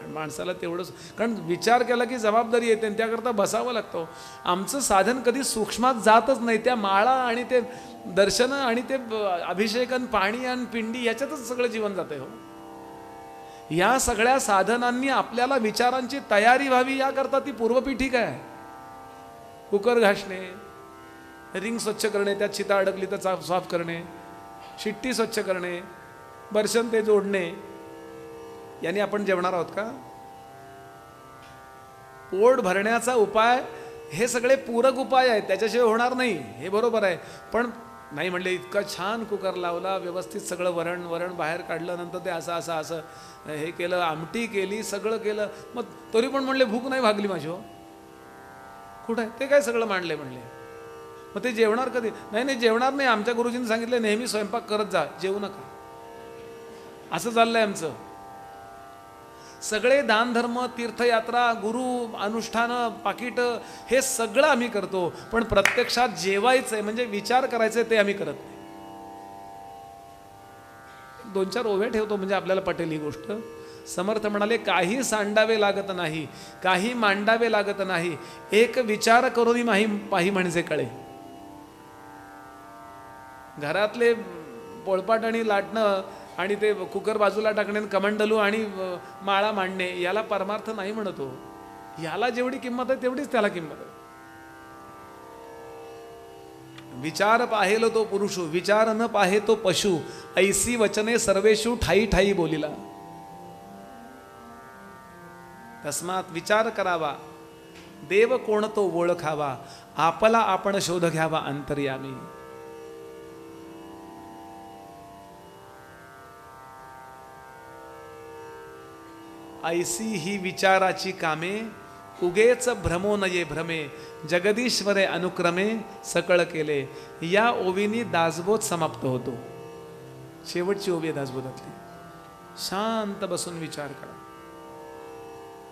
Speaker 1: माणसाला तेवढंच, कारण विचार केला की जबाबदारी येते, त्याकरता बसावं लागतं. आमचं साधन कधी सूक्ष्मात जातच नाही. त्या माळा आणि ते दर्शन आणि ते अभिषेकन, पाणी आणि पिंडी, याच्यातच सगळं जीवन जातंय. हो, या सगळ्या साधनांनी आपल्याला विचारांची तयारी व्हावी, याकरता ती पूर्वपीठिक आहे. कुकर घासणे, रिंग स्वच्छ करणे, त्यात चिता अडकली तर साफ करणे, शिट्टी स्वच्छ करणे, बर्शन ते जोडणे, याने आपण जेवणार आहोत का? पोट भरण्याचा उपाय हे सगळे पूरक उपाय आहेत, त्याच्याशिवाय होणार नाही, हे बरोबर आहे. पण नाही म्हणले, इतका छान कुकर लावला, व्यवस्थित सगळं वरण बाहेर काढलं, नंतर ते असं हे केलं, आमटी केली, सगळं केलं, मग तरी पण म्हणले भूक नाही भागली माझी. हो कुठं आहे ते? काय सगळं मांडले म्हणले. मग ते जेवणार कधी? नाही जेवणार नाही. आमच्या गुरुजींनी सांगितलं नेहमी स्वयंपाक करत जा, जेवू नका. असं चाललंय आमचं. सगळे दानधर्म, तीर्थयात्रा, गुरु, अनुष्ठान, पाकिट, हे सगळं आम्ही करतो, पण प्रत्यक्षात जेवायचंय म्हणजे विचार करायचंय ते आम्ही करत नाही. 2-4 ओव्या ठेवतो म्हणजे आपल्याला पटेल ही गोष्ट. समर्थ म्हणाले, काही सांडावे लागत नाही, काही मांडावे लागत नाही, एक विचार करून पाही म्हणजे कळे. घरातले पोळपाट आणि लाटणं आणि ते कुकर बाजूला टाकणे, कमंडलू आणि माळा मांडणे, याला परमार्थ नाही म्हणतो. याला जेवढी किंमत आहे तेवढीच त्याला किंमत आहे. विचार पाहेलो तो पुरुषू, विचार न पाहे तो पशु, ऐसी वचने सर्वेषु ठाई ठाई बोलिला. तस्मात विचार करावा, देव कोण तो ओळखावा, आपला आपण शोध घ्यावा अंतर्यामी. ऐसी ही विचाराची कामे, उगेच भ्रमो नये भ्रमे, जगदीश्वरे अनुक्रमे सकळ केले. या ओवीनी दासबोध समाप्त होतो. शेवटची ओवी दासबोधातली. शांत बसून विचार करा.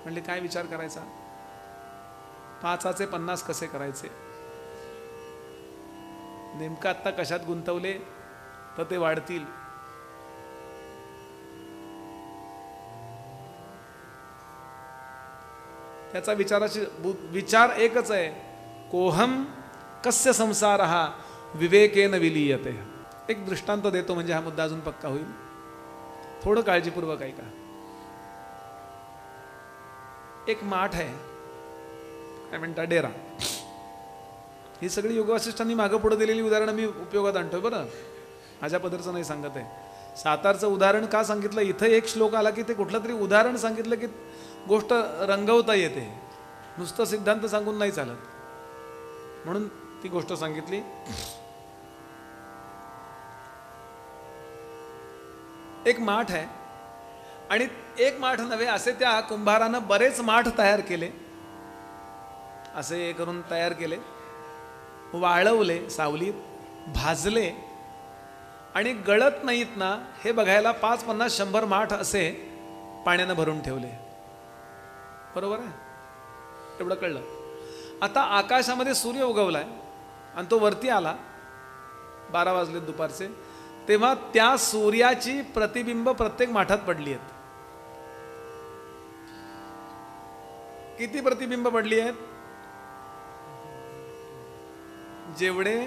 Speaker 1: म्हणजे काय विचार करायचा? 5चे 50 कसे करायचे, नेमकं आत्ता कशात गुंतवले तर ते वाढतील. त्याचा विचार एकच आहे, कोहम कस्य संसारः विवेकेन विलीयते. एक दृष्टांत देतो म्हणजे हा मुद्दा अजून पक्का होईल. थोडं काळजीपूर्वक ऐका. एक माठ आहे, काय म्हणता, डेरा. ही सगळी योग वासिष्ठांनी मागं पुढे दिलेली उदाहरणं मी उपयोगात आणतोय बरं, माझ्या पदरचं नाही सांगत आहे. सातारचं उदाहरण का सांगितलं, इथं एक श्लोक आला की ते कुठलं तरी उदाहरण सांगितलं की गोष्ट रंगवता येते. नुसतं सिद्धांत सांगून नाही चालत, म्हणून ती गोष्ट सांगितली. एक माठ आहे आणि एक माठ नव्हे, असे त्या कुंभारानं बरेच माठ तयार केले. असे करून तयार केले, वाळवले, सावलीत भाजले आणि गळत नाहीत ना हे बघायला 5, 50, 100 माठ असे पाण्यानं भरून ठेवले. बरोबर आहे, एवढं कळलं. आता आकाशामध्ये सूर्य उगवलाय आणि तो वरती आला, 12 वाजले दुपारचे, तेव्हा त्या सूर्याची प्रतिबिंब प्रत्येक माठात पडली आहेत. किती प्रतिबिंब पडली आहेत? जेवढे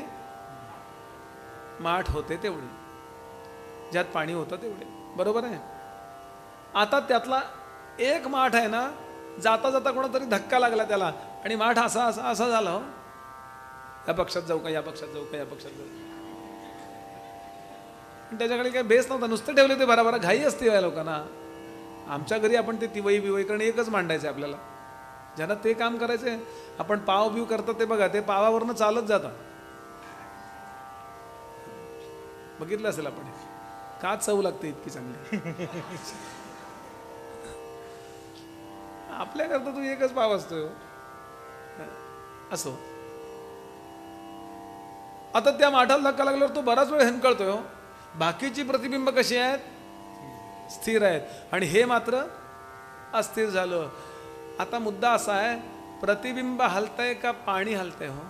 Speaker 1: माठ होते तेवढे, ज्यात पाणी होतं तेवढे. बरोबर आहे. आता त्यातला एक माठ आहे ना, जाता जाता कोणातरी धक्का लागला त्याला आणि माठ असा असा असा झाला, हो या पक्षात जाऊ का, या पक्षात जाऊ का, या पक्षात जाऊ. त्याच्याकडे काही बेस नव्हता, नुसतं ठेवले ते भराभरा. घाई असते या लोकांना. आमच्या घरी आपण ते तिवई बिवई कारण एकच मांडायचं आपल्याला. ज्यांना ते काम करायचे, आपण पाव बिव करतात ते बघा, ते पावावरनं चालत जातात. बघितलं असेल आपण, का चव लागते इतकी चांगली. आपल्याकरता तू एकच पाव असतो असो. आता त्या माठाला धक्का लागल्यावर तो बराच वेळ हेंकळतोय. बाकीची प्रतिबिंब कशी आहेत? स्थिर आहेत, आणि हे मात्र अस्थिर झालं. आता मुद्दा असा आहे, प्रतिबिंब हलतंय का पाणी हलतंय? हो,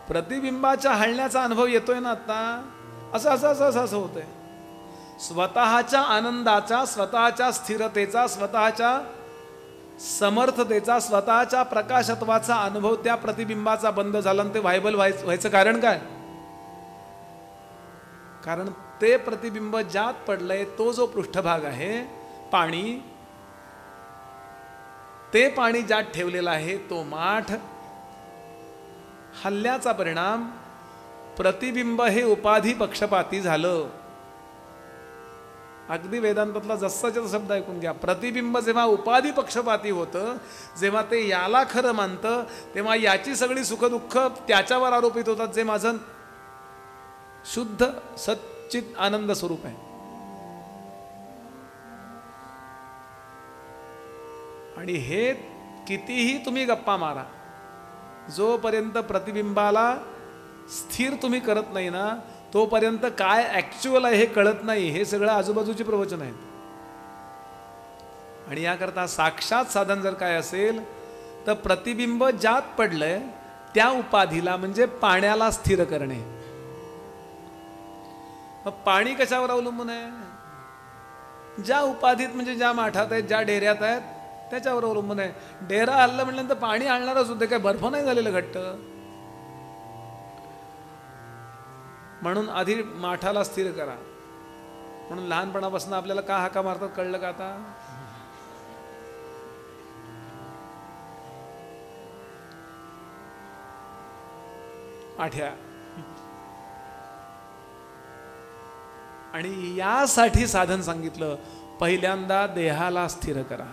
Speaker 1: प्रतिबिंबाच्या हलण्याचा अनुभव येतोय ना आता. असं असं असं असं असं होतंय. स्वतःच्या आनंदाचा, स्वतःच्या स्थिरतेचा, स्वतःच्या समर्थतेचा, स्वतःच्या प्रकाशत्वाचा अनुभव त्या प्रतिबिंबाचा बंद झाला आणि ते व्हायबल व्हायचं कारण काय? कारण ते प्रतिबिंब ज्यात पडलंय तो जो पृष्ठभाग आहे पाणी, ते पाणी ज्यात ठेवलेलं आहे तो माठ, हल्ल्याचा परिणाम प्रतिबिंब हे उपाधी पक्षपाती झालं. अगदी वेदांतातला जसाच्या शब्द ऐकून घ्या. प्रतिबिंब जेव्हा उपाधी पक्षपाती होतं, जेव्हा ते याला खरं मानतं, तेव्हा याची सगळी सुखदुःख त्याच्यावर आरोपित होतात, जे माझं शुद्ध सच्चित आनंद स्वरूप आहे. आणि हे कितीही तुम्ही गप्पा मारा, जोपर्यंत प्रतिबिंबाला स्थिर तुम्ही करत नाही ना, तोपर्यंत काय ऍक्च्युअल आहे हे कळत नाही. हे सगळं आजूबाजूची प्रवचन आहेत. आणि याकरता साक्षात साधन जर काय असेल तर प्रतिबिंब ज्यात पडलंय त्या उपाधीला, म्हणजे पाण्याला स्थिर करणे. मग पाणी कशावर अवलंबून आहे? ज्या उपाधीत, म्हणजे ज्या माठात आहेत, ज्या डेऱ्यात आहेत त्याच्यावर अवलंबून आहे. डेरा हल्ला म्हटल्यानंतर पाणी हलणारच होते. काय बर्फ नाही झालेलं घट्ट. म्हणून आधी माठाला स्थिर करा. म्हणून लहानपणापासून आपल्याला का हाका मारतात कळलं का आता? माठ्या. आणि यासाठी साधन सांगितलं, पहिल्यांदा देहाला स्थिर करा,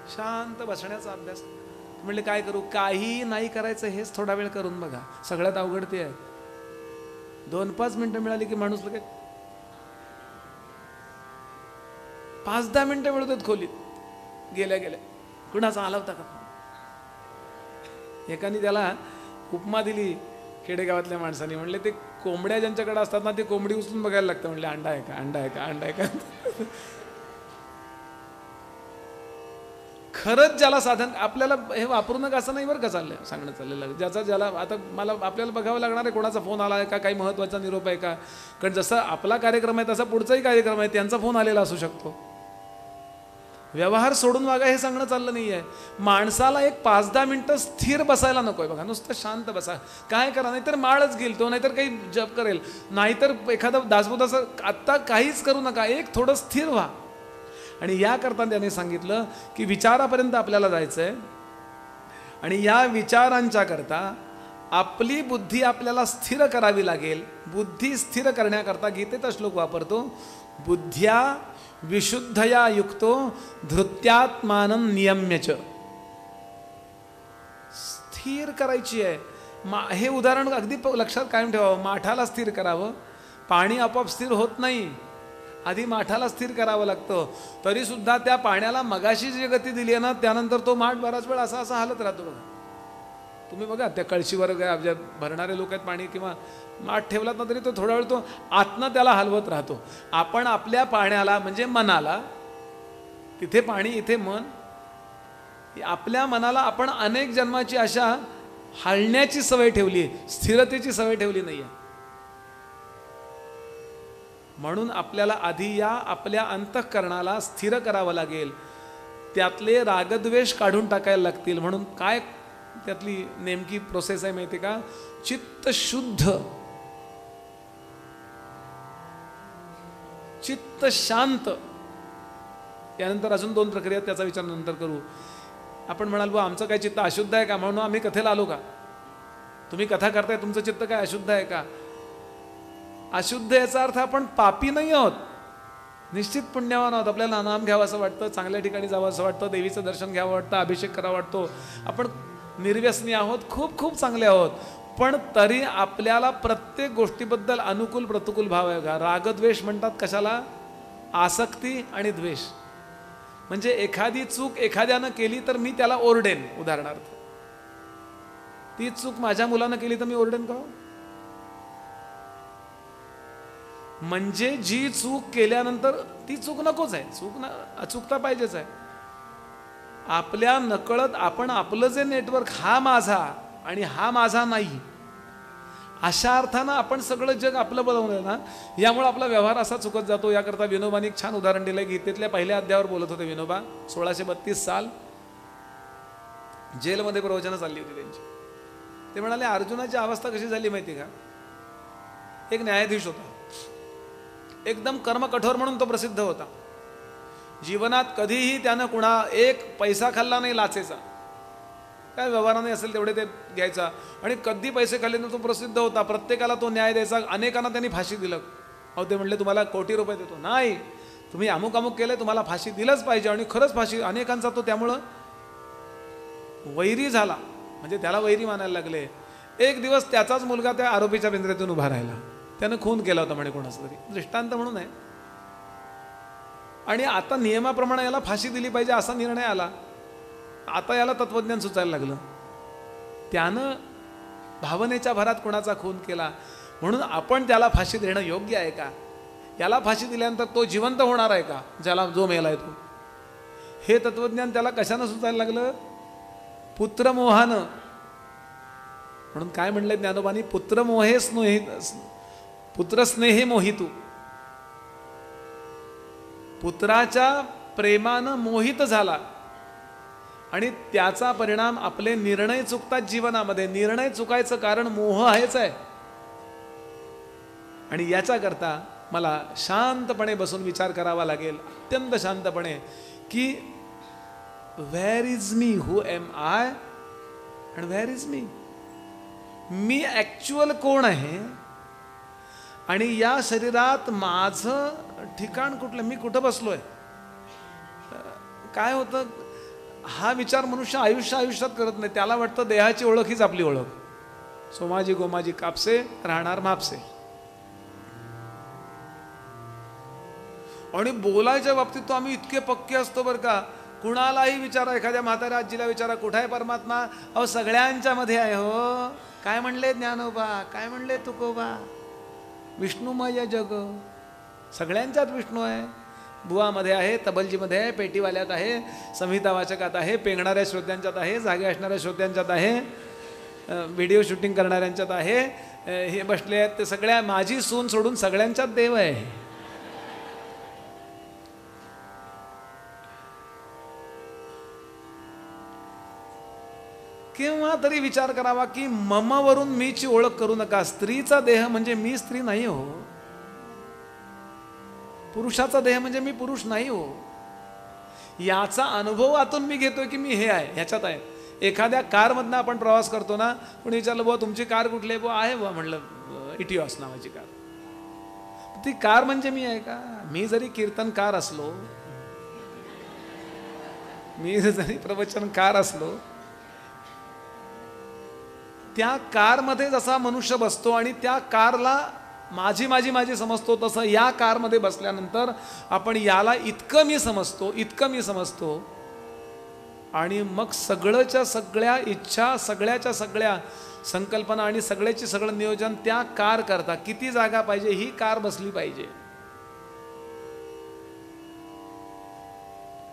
Speaker 1: शांत बसण्याचा अभ्यास. म्हणले काय करू? काही नाही करायचं, हेच थोडा वेळ करून बघा. सगळ्यात अवघड ते आहे. 2-5 मिनिटं मिळाली की माणूस लगेच 5-10 मिनिटं मिळतात खोलीत गेल्या गेल्या. कुणाचा आला होता का? एकाने त्याला उपमा दिली खेडेगावातल्या माणसाने. म्हणले ते कोंबड्या ज्यांच्याकडे असतात ना, ते कोंबडी उचलून बघायला लागतं. म्हणले अंडा आहे का, अंडा आहे का, अंडा आहे का. खरंच ज्याला साधन, आपल्याला हे वापरू नका असं नाही बरं का चाललंय, सांगणं चाललेलं. ज्याला आता मला आपल्याला बघावं लागणार आहे कोणाचा फोन आला आहे का, काही महत्त्वाचा निरोप आहे का. कारण जसं आपला कार्यक्रम आहे तसा पुढचाही कार्यक्रम आहे, त्यांचा फोन आलेला असू शकतो. व्यवहार सोडून वागा हे सांगणं चाललं नाही आहे. माणसाला एक 5-10 मिनिटं स्थिर बसायला नको आहे बघा. नुसतं शांत बसा, काय करा, नाहीतर माळच घेईल तो, नाहीतर काही जप करेल, नाहीतर एखादा दासबोधाचं. आत्ता काहीच करू नका, एक थोडं स्थिर व्हा. आणि याकरता त्याने सांगितलं की विचारापर्यंत आपल्याला जायचं आहे. आणि या विचारांच्या करता आपली बुद्धी आपल्याला स्थिर करावी लागेल. बुद्धी स्थिर करण्याकरता गीतेचा श्लोक वापरतो, बुद्ध्या विशुद्धया युक्तो धृत्यात्मानं नियम्यच. स्थिर करायची आहे. हे उदाहरण अगदी लक्षात कायम ठेवावं. माठाला स्थिर करावं, पाणी आपोआप स्थिर होत नाही, आधी माठाला स्थिर करावं लागतं. तरी सुद्धा त्या पाण्याला मगाशी जी गती दिली आहे ना, त्यानंतर तो माठ बराच वेळ असा असा हालत राहतो बघा. तुम्ही बघा त्या कळशीवर ज्या भरणारे लोक आहेत पाणी, किंवा माठ ठेवलात ना तरी तो थोडा वेळ तो आतनं त्याला हलवत राहतो. आपण आपल्या पाण्याला म्हणजे मनाला, तिथे पाणी इथे मन, आपल्या मनाला आपण अनेक जन्माची अशा हलण्याची सवय ठेवली, स्थिरतेची सवय ठेवली नाही आहे. म्हणून आपल्याला आधी या आपल्या अंतःकरणाला स्थिर करावं लागेल. त्यातले रागद्वेष काढून टाकायला लागतील. म्हणून काय त्यातली नेमकी प्रोसेस आहे माहिती का? चित्त शुद्ध, चित्त शांत. यानंतर अजून 2 प्रक्रिया, त्याचा विचार नंतर करू. आपण म्हणाल बा आमचं काय चित्त अशुद्ध आहे का, म्हणून आम्ही कथेला आलो का? तुम्ही कथा करताय, तुमचं चित्त काय अशुद्ध आहे का? अशुद्ध याचा अर्थ आपण पापी नाही आहोत, निश्चित पुण्यवान आहोत. आपल्याला नाम घ्यावं असं वाटतं, चांगल्या ठिकाणी जावं असं वाटतं, देवीचं दर्शन घ्यावं वाटतं, अभिषेक करावा वाटतो. आपण निर्व्यसनी आहोत, खूप खूप चांगले आहोत. पण तरी आपल्याला प्रत्येक गोष्टीबद्दल अनुकूल प्रतिकूल भाव आहे का? रागद्वेष म्हणतात कशाला? आसक्ती आणि द्वेष. म्हणजे एखादी चूक एखाद्यानं केली तर मी त्याला ओरडेन. उदाहरणार्थ ती चूक माझ्या मुलानं केली तर मी ओरडेन का? म्हणजे जी चूक केल्यानंतर ती चूक नकोच आहे. अचूकता पाहिजेच आहे. आपल्या नकळत आपण आपलं जे नेटवर्क, हा माझा आणि हा माझा नाही, अशा अर्थानं आपण सगळं जग आपलं बनवलं ना, यामुळे आपला व्यवहार असा चुकत जातो. याकरता विनोबाने एक छान उदाहरण दिलंय. गीतेतल्या पहिल्या अध्यायावर बोलत होते विनोबा. 1632 साल जेलमध्ये प्रवचनं चालली होती त्यांची. ते म्हणाले अर्जुनाची अवस्था कशी झाली माहिती का? एक न्यायाधीश होता, एकदम कर्म कठोर म्हणून तो प्रसिद्ध होता. जीवनात कधीही त्यानं कुणा एक पैसा खाल्ला नाही लाचेचा, काय व्यवहाराने असेल तेवढे ते घ्यायचा. आणि कधी पैसे खाल्ले ना तो प्रसिद्ध होता. प्रत्येकाला तो न्याय द्यायचा. अनेकांना त्यांनी फाशी दिलं. अहो ते म्हणले तुम्हाला कोटी रुपये देतो. नाही, तुम्ही अमुक अमुक केलंय, तुम्हाला फाशी दिलंच पाहिजे. आणि खरंच फाशी अनेकांचा तो त्यामुळं वैरी झाला, म्हणजे त्याला वैरी मानायला लागले. एक दिवस त्याचाच मुलगा त्या आरोपीच्या पिंजऱ्यातून उभा राहिला. त्यानं खून केला होता म्हणे कोणाचा तरी, दृष्टांत म्हणून आहे. आणि आता नियमाप्रमाणे याला फाशी दिली पाहिजे असा निर्णय आला. आता याला तत्वज्ञान सुचायला लागलं. त्यानं भावनेच्या भरात कोणाचा खून केला म्हणून आपण त्याला फाशी देणं योग्य आहे का? याला फाशी दिल्यानंतर तो जिवंत होणार आहे का, ज्याला जो मेलाय तो? हे तत्वज्ञान त्याला कशानं सुचायला लागलं? पुत्रमोहानं. म्हणून काय म्हणलंय ज्ञानोबानी? पुत्रमोहे स्नेही, पुत्रस्नेहे मोहितू. पुत्राच्या प्रेमानं मोहित झाला आणि त्याचा परिणाम आपले निर्णय चुकतात जीवनामध्ये. निर्णय चुकायचं कारण मोह आहेच आहे. आणि याच्याकरता मला शांतपणे बसून विचार करावा लागेल, अत्यंत शांतपणे, की where is me, who am I and where is me. मी ॲक्च्युअल कोण आहे आणि या शरीरात माझं ठिकाण कुठलं, मी कुठं बसलोय. काय होतं, हा विचार मनुष्य आयुष्यात करत नाही. त्याला वाटतं देहाची ओळख हीच आपली ओळख. सोमाजी गोमाजी कापसे, राहणार मापसे. आणि बोलायच्या बाबतीत तो आम्ही इतके पक्के असतो बरं का. कुणालाही विचारा, एखाद्या म्हाताऱ्या आजीला विचारा, कुठे आहे परमात्मा? अहो सगळ्यांच्या मध्ये आहे हो. काय म्हणले ज्ञानोबा, काय म्हणले तुकोबा, विष्णुमय जग, सगळ्यांच्यात विष्णू आहे. बुवामध्ये आहे, तबलजीमध्ये आहे, पेटीवाल्यात आहे, संहिता वाचकात आहे, पेंगणाऱ्या श्रोत्यांच्यात आहे, जागे असणाऱ्या श्रोत्यांच्यात आहे, व्हिडिओ शूटिंग करणाऱ्यांच्यात आहे, हे बसले आहेत ते सगळ्या, माझी सून सोडून सगळ्यांच्यात देव आहे. केव्हा तरी विचार करावा की ममवरून मीची ओळख करू नका. स्त्रीचा देह म्हणजे मी स्त्री नाही हो. पुरुषाचा देह म्हणजे मी पुरुष नाही हो. याचा अनुभव आतून मी घेतोय की मी हे आहे, ह्याच्यात आहे. एखाद्या कारमधनं आपण प्रवास करतो ना, कोणी विचारलं बुवा तुमची कार कुठली आहे? बुवा आहे बुवा, म्हणलं इटिओस नावाची कार. ती कार म्हणजे मी आहे का? मी जरी कीर्तनकार असलो, मी जरी प्रवचनकार असलो, त्या कारमध्ये जसा मनुष्य बसतो आणि त्या कारला माझी माझी माझी समजतो, तसं या कारमध्ये बसल्यानंतर आपण याला इतकं मी समजतो आणि मग सगळ्याच्या सगळ्या इच्छा, सगळ्याच्या सगळ्या संकल्पना आणि सगळ्याची सगळं नियोजन त्या कार करता. किती जागा पाहिजे, ही कार बसली पाहिजे.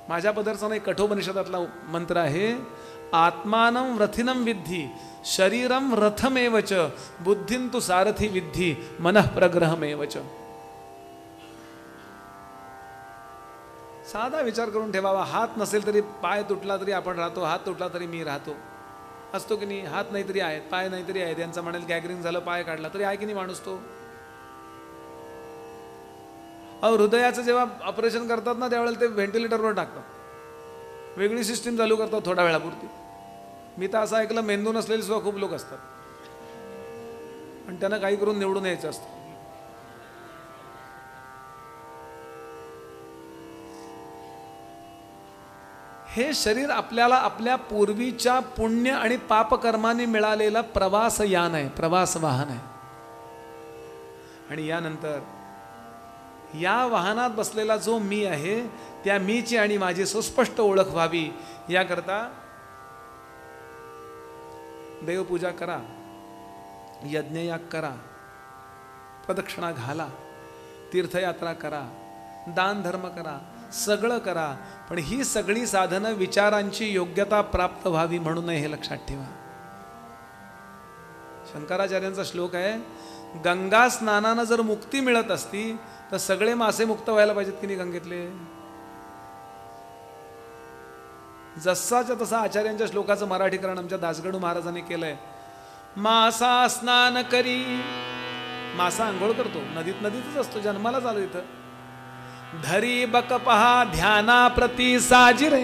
Speaker 1: माझ्या पदरचा एक कठोपनिषदातला मंत्र आहे, आत्मानं रथिनं विद्धी शरीरम रथमेवच बुद्धिं तु सारथी विद्धी मनः प्रग्रहमेवच. साधा विचार करून ठेवावा. हात नसेल तरी पाय तुटला तरी आपण राहतो, हात तुटला तरी मी राहतो, असतो की नाही? हात नाही तरी आहेत, पाय नाही तरी आहेत. यांचं म्हणेल गॅगरिंग झालं, पाय काढला तरी आहे की नाही माणूस तो? हृदयाचं जेव्हा ऑपरेशन करतात ना, त्यावेळेला ते व्हेंटिलेटरवर टाकतात, वेगळी सिस्टीम चालू करतात थोड्या वेळापुरती. मी तर असं ऐकलं, मेंदू नसलेले सुद्धा खूप लोक असतात आणि त्यांना काही करून निवडून यायचं असतं. हे शरीर आपल्याला आपल्या पूर्वीच्या पुण्य आणि पापकर्माने मिळालेला प्रवास यान आहे, प्रवास वाहन आहे. आणि यानंतर या वाहनात बसलेला जो मी आहे, त्या मीची आणि माझी सुस्पष्ट ओळख व्हावी याकरता देवपूजा करा, यज्ञयाग करा, प्रदक्षिणा घाला, तीर्थयात्रा करा, दान धर्म करा, सगळं करा. पण ही सगळी साधनं विचारांची योग्यता प्राप्त व्हावी म्हणून हे लक्षात ठेवा. शंकराचार्यांचा श्लोक आहे, गंगा स्नानानं जर मुक्ती मिळत असती तर सगळे मासे मुक्त व्हायला पाहिजेत की नाही गंगेतले? जसाच्या तसा आचार्यांच्या श्लोकाचं मराठीकरण आमच्या दासगणू महाराजांनी केलंय. मासा स्नान करी, मासा आंघोळ करतो, नदीतच असतो, जन्माला चालू इथं. धरी बक पहा ध्याना प्रती साजिरे,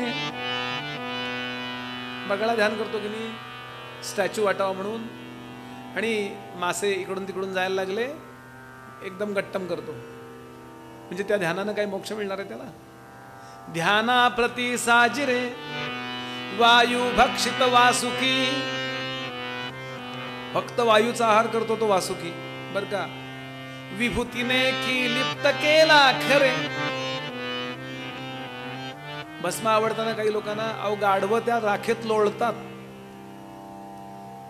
Speaker 1: बगळा ध्यान करतो की नाही, स्टॅच्यू वाटावा म्हणून. आणि मासे इकडून तिकडून जायला लागले, एकदम गट्टम करतो, म्हणजे त्या ध्यानानं काही मोक्ष मिळणार आहे त्याला? ध्याना प्रती साजिरे वायू भक्षित वासुकी, फक्त वायूचा आहार करतो तो वासुकी बर का. विभूतीने की लिप्त केला खरे, भस्म आवडताना काही लोकांना अहो गाढवं त्या राखेत लोळतात,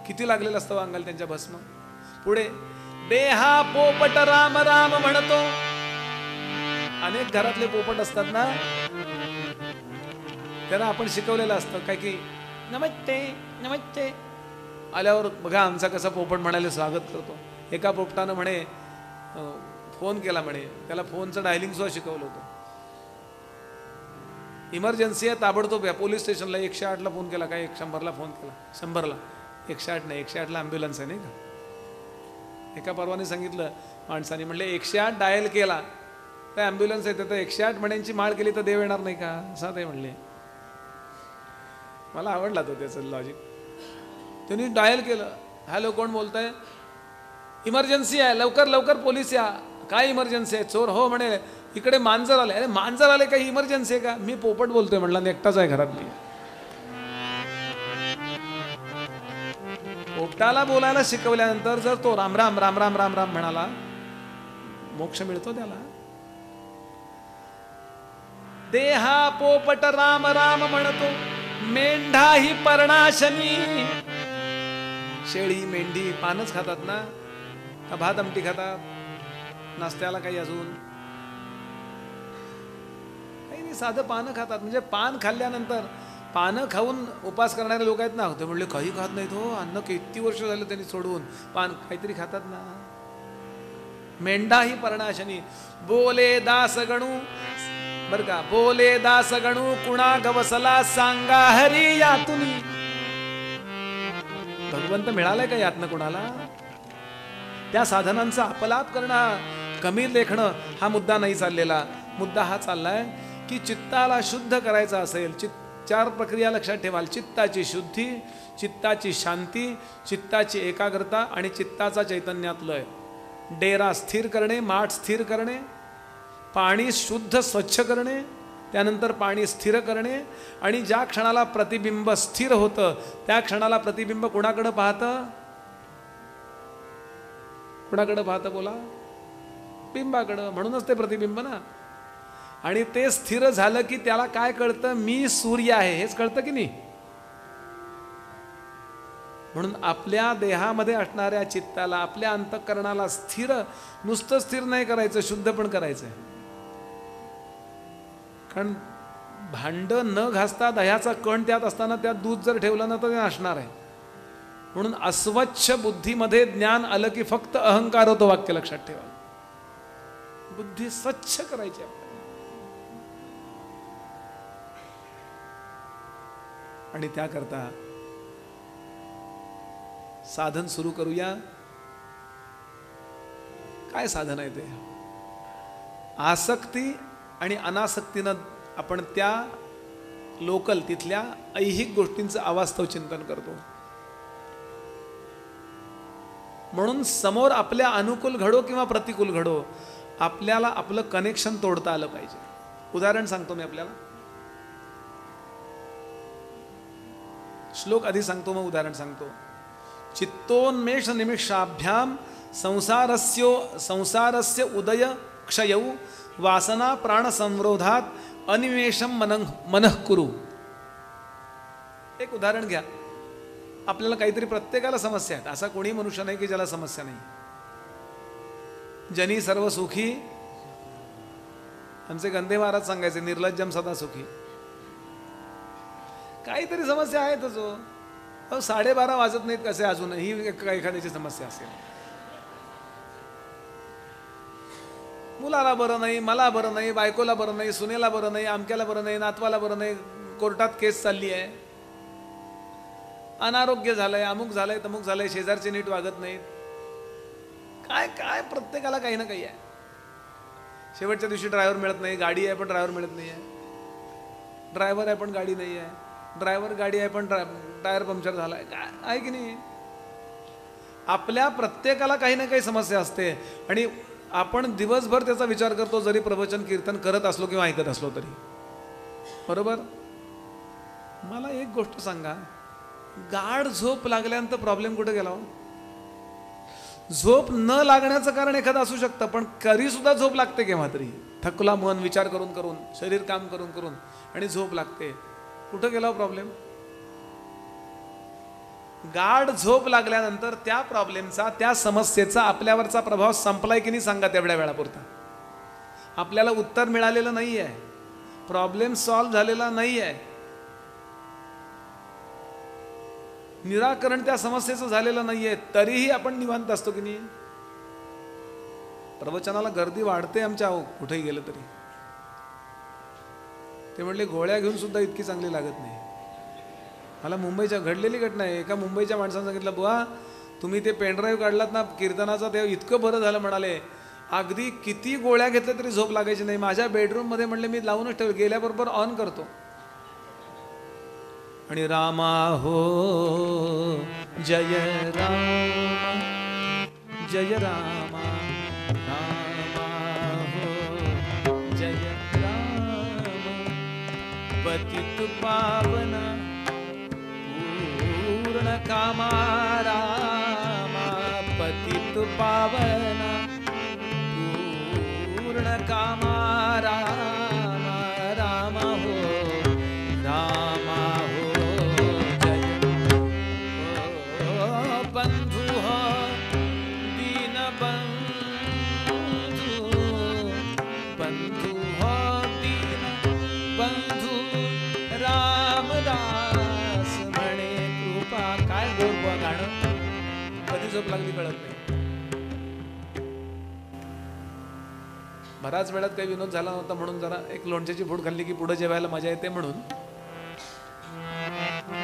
Speaker 1: किती लागलेलं असतं अंगाला त्यांच्या भस्म. पुढे देहा पोपट राम राम म्हणतो. अनेक घरातले पोपट असतात ना, त्यांना आपण शिकवलेलं असतं काय की नमस्ते नमस्ते आल्यावर बघा आमचा कसा पोपट म्हणाले स्वागत करतो. एका पोपटानं म्हणे फोन केला, म्हणे त्याला फोनचं डायलिंग सुद्धा शिकवलं होतं. इमर्जन्सी आहे, ताबडतोब या पोलीस स्टेशनला 108ला फोन केला, काय 100ला फोन केला, 100ला, 108 नाही, 108ला ॲम्ब्युलन्स आहे नाही का. एका परवाने सांगितलं माणसाने म्हणले 108 डायल केला तर ॲम्ब्युलन्स येते, तर 108 म्हण्यांची माळ केली तर देव येणार नाही का, असं ते म्हणले. मला आवडला तो त्याचं लॉजिक. त्यांनी डायल केलं, हॅलो कोण बोलतंय, इमर्जन्सी आहे, लवकर लवकर पोलीस या. काय इमर्जन्सी आहे, चोर, हो म्हणे इकडे मांजर आले. अरे मांजर आले, काही इमर्जन्सी आहे का, मी पोपट बोलतोय म्हणला, एकटाच आहे घरात मी. पोपटाला बोलायला शिकवल्यानंतर जर तो राम राम राम राम राम राम म्हणाला, मोक्ष मिळतो त्याला. देहा पोपट राम राम म्हणतो, मेंढा ही पर्णाशनी. शेळी मेंढी पानच खातात ना, का भात आमटी खातात, नाश्त्याला काही अजून काही नाही, साधं पानं खातात. म्हणजे पान खाल्ल्यानंतर, पानं खाऊन उपास करणारे लोक आहेत ना, होते म्हणले काही खात नाही तो, अन्न किती वर्ष झालं त्यांनी सोडून, पान काहीतरी खातात ना. मेंढा ही पर्णाशनी. बोले दास गणू, बर का, बोले दास गणू कुणा गवसला, सांगा हरी यातुनी. भगवंत मिळालाय का यातनं कुणाला. त्या साधनांचा अपलाप करणं, कमी लेखणं हा मुद्दा नाही चाललेला. मुद्दा हा चाललाय की चित्ताला शुद्ध करायचा असेल, 4 प्रक्रिया लक्षात ठेवाल. चित्ताची शुद्धी, चित्ताची शांती, चित्ताची एकाग्रता आणि चित्ताचा चैतन्यात लय. डेरा स्थिर करणे, माठ स्थिर करणे, पाणी शुद्ध स्वच्छ करणे, त्यानंतर पाणी स्थिर करणे. आणि ज्या क्षणाला प्रतिबिंब स्थिर होतं त्या क्षणाला प्रतिबिंब कुणाकडं पाहतं, कुणाकडं पाहतं बोला, बिंबाकडं. म्हणूनच ते प्रतिबिंब ना. आणि ते स्थिर झालं की त्याला काय कळतं, मी सूर्य आहे हेच कळतं की नाही. म्हणून आपल्या देहामध्ये असणाऱ्या चित्ताला, आपल्या अंतःकरणाला स्थिर, नुसतं स्थिर नाही करायचं, शुद्ध पण करायचं. कारण भांड न घासता दह्याचा कण त्यात असताना त्यात दूध जर ठेवलं ना तर ते असणार आहे. म्हणून अस्वच्छ बुद्धीमध्ये ज्ञान आलं की फक्त अहंकार होतो. वाक्य लक्षात ठेवा, बुद्धी स्वच्छ करायची आपल्याला. आणि त्याकरता साधन सुरू करूया. काय साधन आहे ते, आसक्ती आणि अनासक्तीनं आपण त्या लोकल तिथल्या ऐहिक गोष्टींचं अवास्तव चिंतन करतो. म्हणून समोर आपल्या अनुकूल घडो किंवा प्रतिकूल घडो, आपल्याला आपलं कनेक्शन तोडता आलं पाहिजे. उदाहरण सांगतो मी आपल्याला, श्लोक आधी सांगतो मग उदाहरण सांगतो. चित्तोन्मेष निमिषाभ्याम संसारस्य उदय क्षयौ वासना प्राण संरोधात अनिमेषम मनः कुरु. एक उदाहरण घ्या. आपल्याला काहीतरी, प्रत्येकाला समस्या आहेत, असा कोणी मनुष्य नाही की ज्याला समस्या नाही. जनी सर्व सुखी, आमचे गंधे महाराज सांगायचे, निर्लज्जम सदा सुखी. काहीतरी समस्या आहेतच. 12:30 वाजत नाहीत कसे अजूनही एखाद्याची समस्या असेल. मुलाला बरं नाही, मला बरं नाही, बायकोला बरं नाही, सुनेला बरं नाही, आमक्याला बरं नाही, नातवाला बरं नाही, कोर्टात केस चालली आहे, अनारोग्य झालंय, अमुक झालंय, तमुक झालंय, शेजारचे नीट वागत नाहीत. काय काय प्रत्येकाला काही ना काही आहे. शेवटच्या दिवशी ड्रायव्हर मिळत नाही, गाडी आहे पण ड्रायव्हर मिळत नाही आहे, ड्रायव्हर आहे पण गाडी नाही आहे, ड्रायव्हर गाडी आहे पण टायर पंक्चर झालाय. काय आहे की नाही. आपल्या प्रत्येकाला काही ना काही समस्या असते आणि आपण दिवसभर त्याचा विचार करतो, जरी प्रवचन कीर्तन करत असलो किंवा ऐकत असलो तरी. बरोबर. मला एक गोष्ट सांगा, गाढ झोप लागल्यानंतर प्रॉब्लेम कुठे गेला. झोप न लागण्याचं कारण एखादं असू शकतं, पण कधी सुद्धा झोप लागते केव्हा तरी. थकला मन, विचार करून करून, शरीर काम करून करून, आणि झोप लागते. कुठं गेला प्रॉब्लेम. गाढ झोप लागल्यानंतर त्या प्रॉब्लेमचा, त्या समस्येचा आपल्यावरचा प्रभाव संपलाय की नाही सांगा तेवढ्या वेळापुरता. आपल्याला उत्तर मिळालेलं नाही आहे, प्रॉब्लेम सॉल्व्ह झालेला नाही आहे, निराकरण त्या समस्येचं झालेलं नाहीये, तरीही आपण निवांत असतो की नाही. प्रवचनाला गर्दी वाढते आमच्या, कुठेही गेलं तरी. ते म्हणले गोळ्या घेऊन सुद्धा इतकी चांगली लागत नाही. मला मुंबईच्या घडलेली घटना आहे. एका मुंबईच्या माणसानं सांगितलं, बुवा तुम्ही ते पेनड्राईव्ह काढलात ना कीर्तनाचा, ते इतकं बरं झालं म्हणाले. अगदी किती गोळ्या घेतल्या तरी झोप लागायची नाही. माझ्या बेडरूम मध्ये म्हणले मी लावूनच ठेवलं, गेल्याबरोबर ऑन करतो आणि रामा हो जय राम जय रामा रामा हो जय राम पतित पावना पूर्ण कामा रामा पतित पावना पूर्ण कामा रामा रामा हो रामा हो जय हो बंधु हो दीन बंधु बंधु हो दीन बंधु रामदास म्हणे कृपा. काय गोड गाणं, कधी झोप लागली कळत नाही. बराच वेळात काही विनोद झाला नव्हता म्हणून जरा एक लोणच्याची फूड खाल्ली की पुढे जेवायला मजा येते म्हणून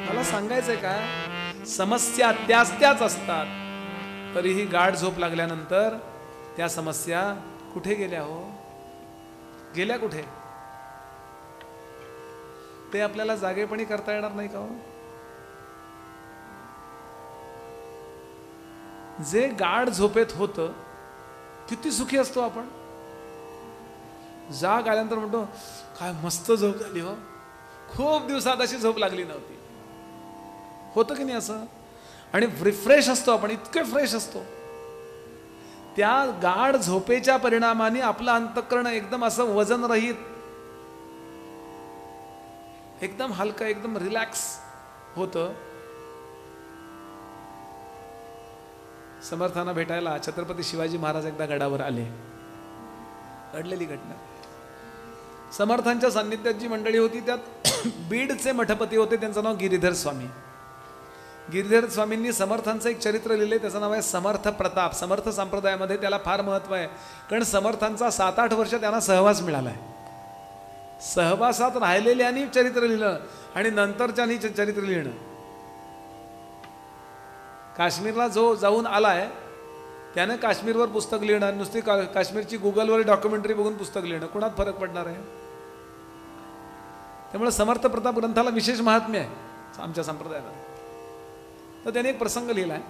Speaker 1: मला सांगायचंय काय, समस्या त्याच असतात, तरीही गाढ झोप लागल्यानंतर त्या समस्या कुठे गेल्या हो, गेल्या कुठे, ते आपल्याला जागेपणी करता येणार नाही का हो. जे गाढ झोपेत होतं किती सुखी असतो आपण. जाग आल्यानंतर म्हणतो काय मस्त झोप झाली हो, खूप दिवसात अशी झोप लागली नव्हती. होतं की नाही असं. आणि रिफ्रेश असतो आपण, इतके फ्रेश असतो. त्या गाढ झोपेच्या परिणामाने आपलं अंतःकरण एकदम असं वजन रहित, एकदम हलकं, एकदम रिलॅक्स होतं. समर्थांना भेटायला छत्रपती शिवाजी महाराज एकदा गडावर आले. घडलेली घटना. समर्थांच्या सान्निध्यात जी मंडळी होती त्यात बीडचे मठपती होते, त्यांचं नाव गिरीधर स्वामी. गिरीधर स्वामींनी समर्थांचं एक चरित्र लिहिले, त्याचं नाव आहे समर्थ प्रताप. समर्थ संप्रदायामध्ये त्याला फार महत्व आहे, कारण समर्थांचा 7-8 वर्ष त्यांना सहवास मिळाला आहे. सहवासात राहिलेल्यांनी चरित्र लिहिलं आणि नंतरच्यांनी चरित्र लिहिणं. काश्मीरला जो जाऊन आलाय त्यानं काश्मीरवर पुस्तक लिहिणं, नुसती काश्मीरची गुगलवर डॉक्युमेंटरी बघून पुस्तक लिहिणं, कुणात फरक पडणार आहे. त्यामुळे समर्थ प्रताप ग्रंथाला विशेष महात्म्य आहे आमच्या संप्रदायाला. तर त्याने एक प्रसंग लिहिलाय.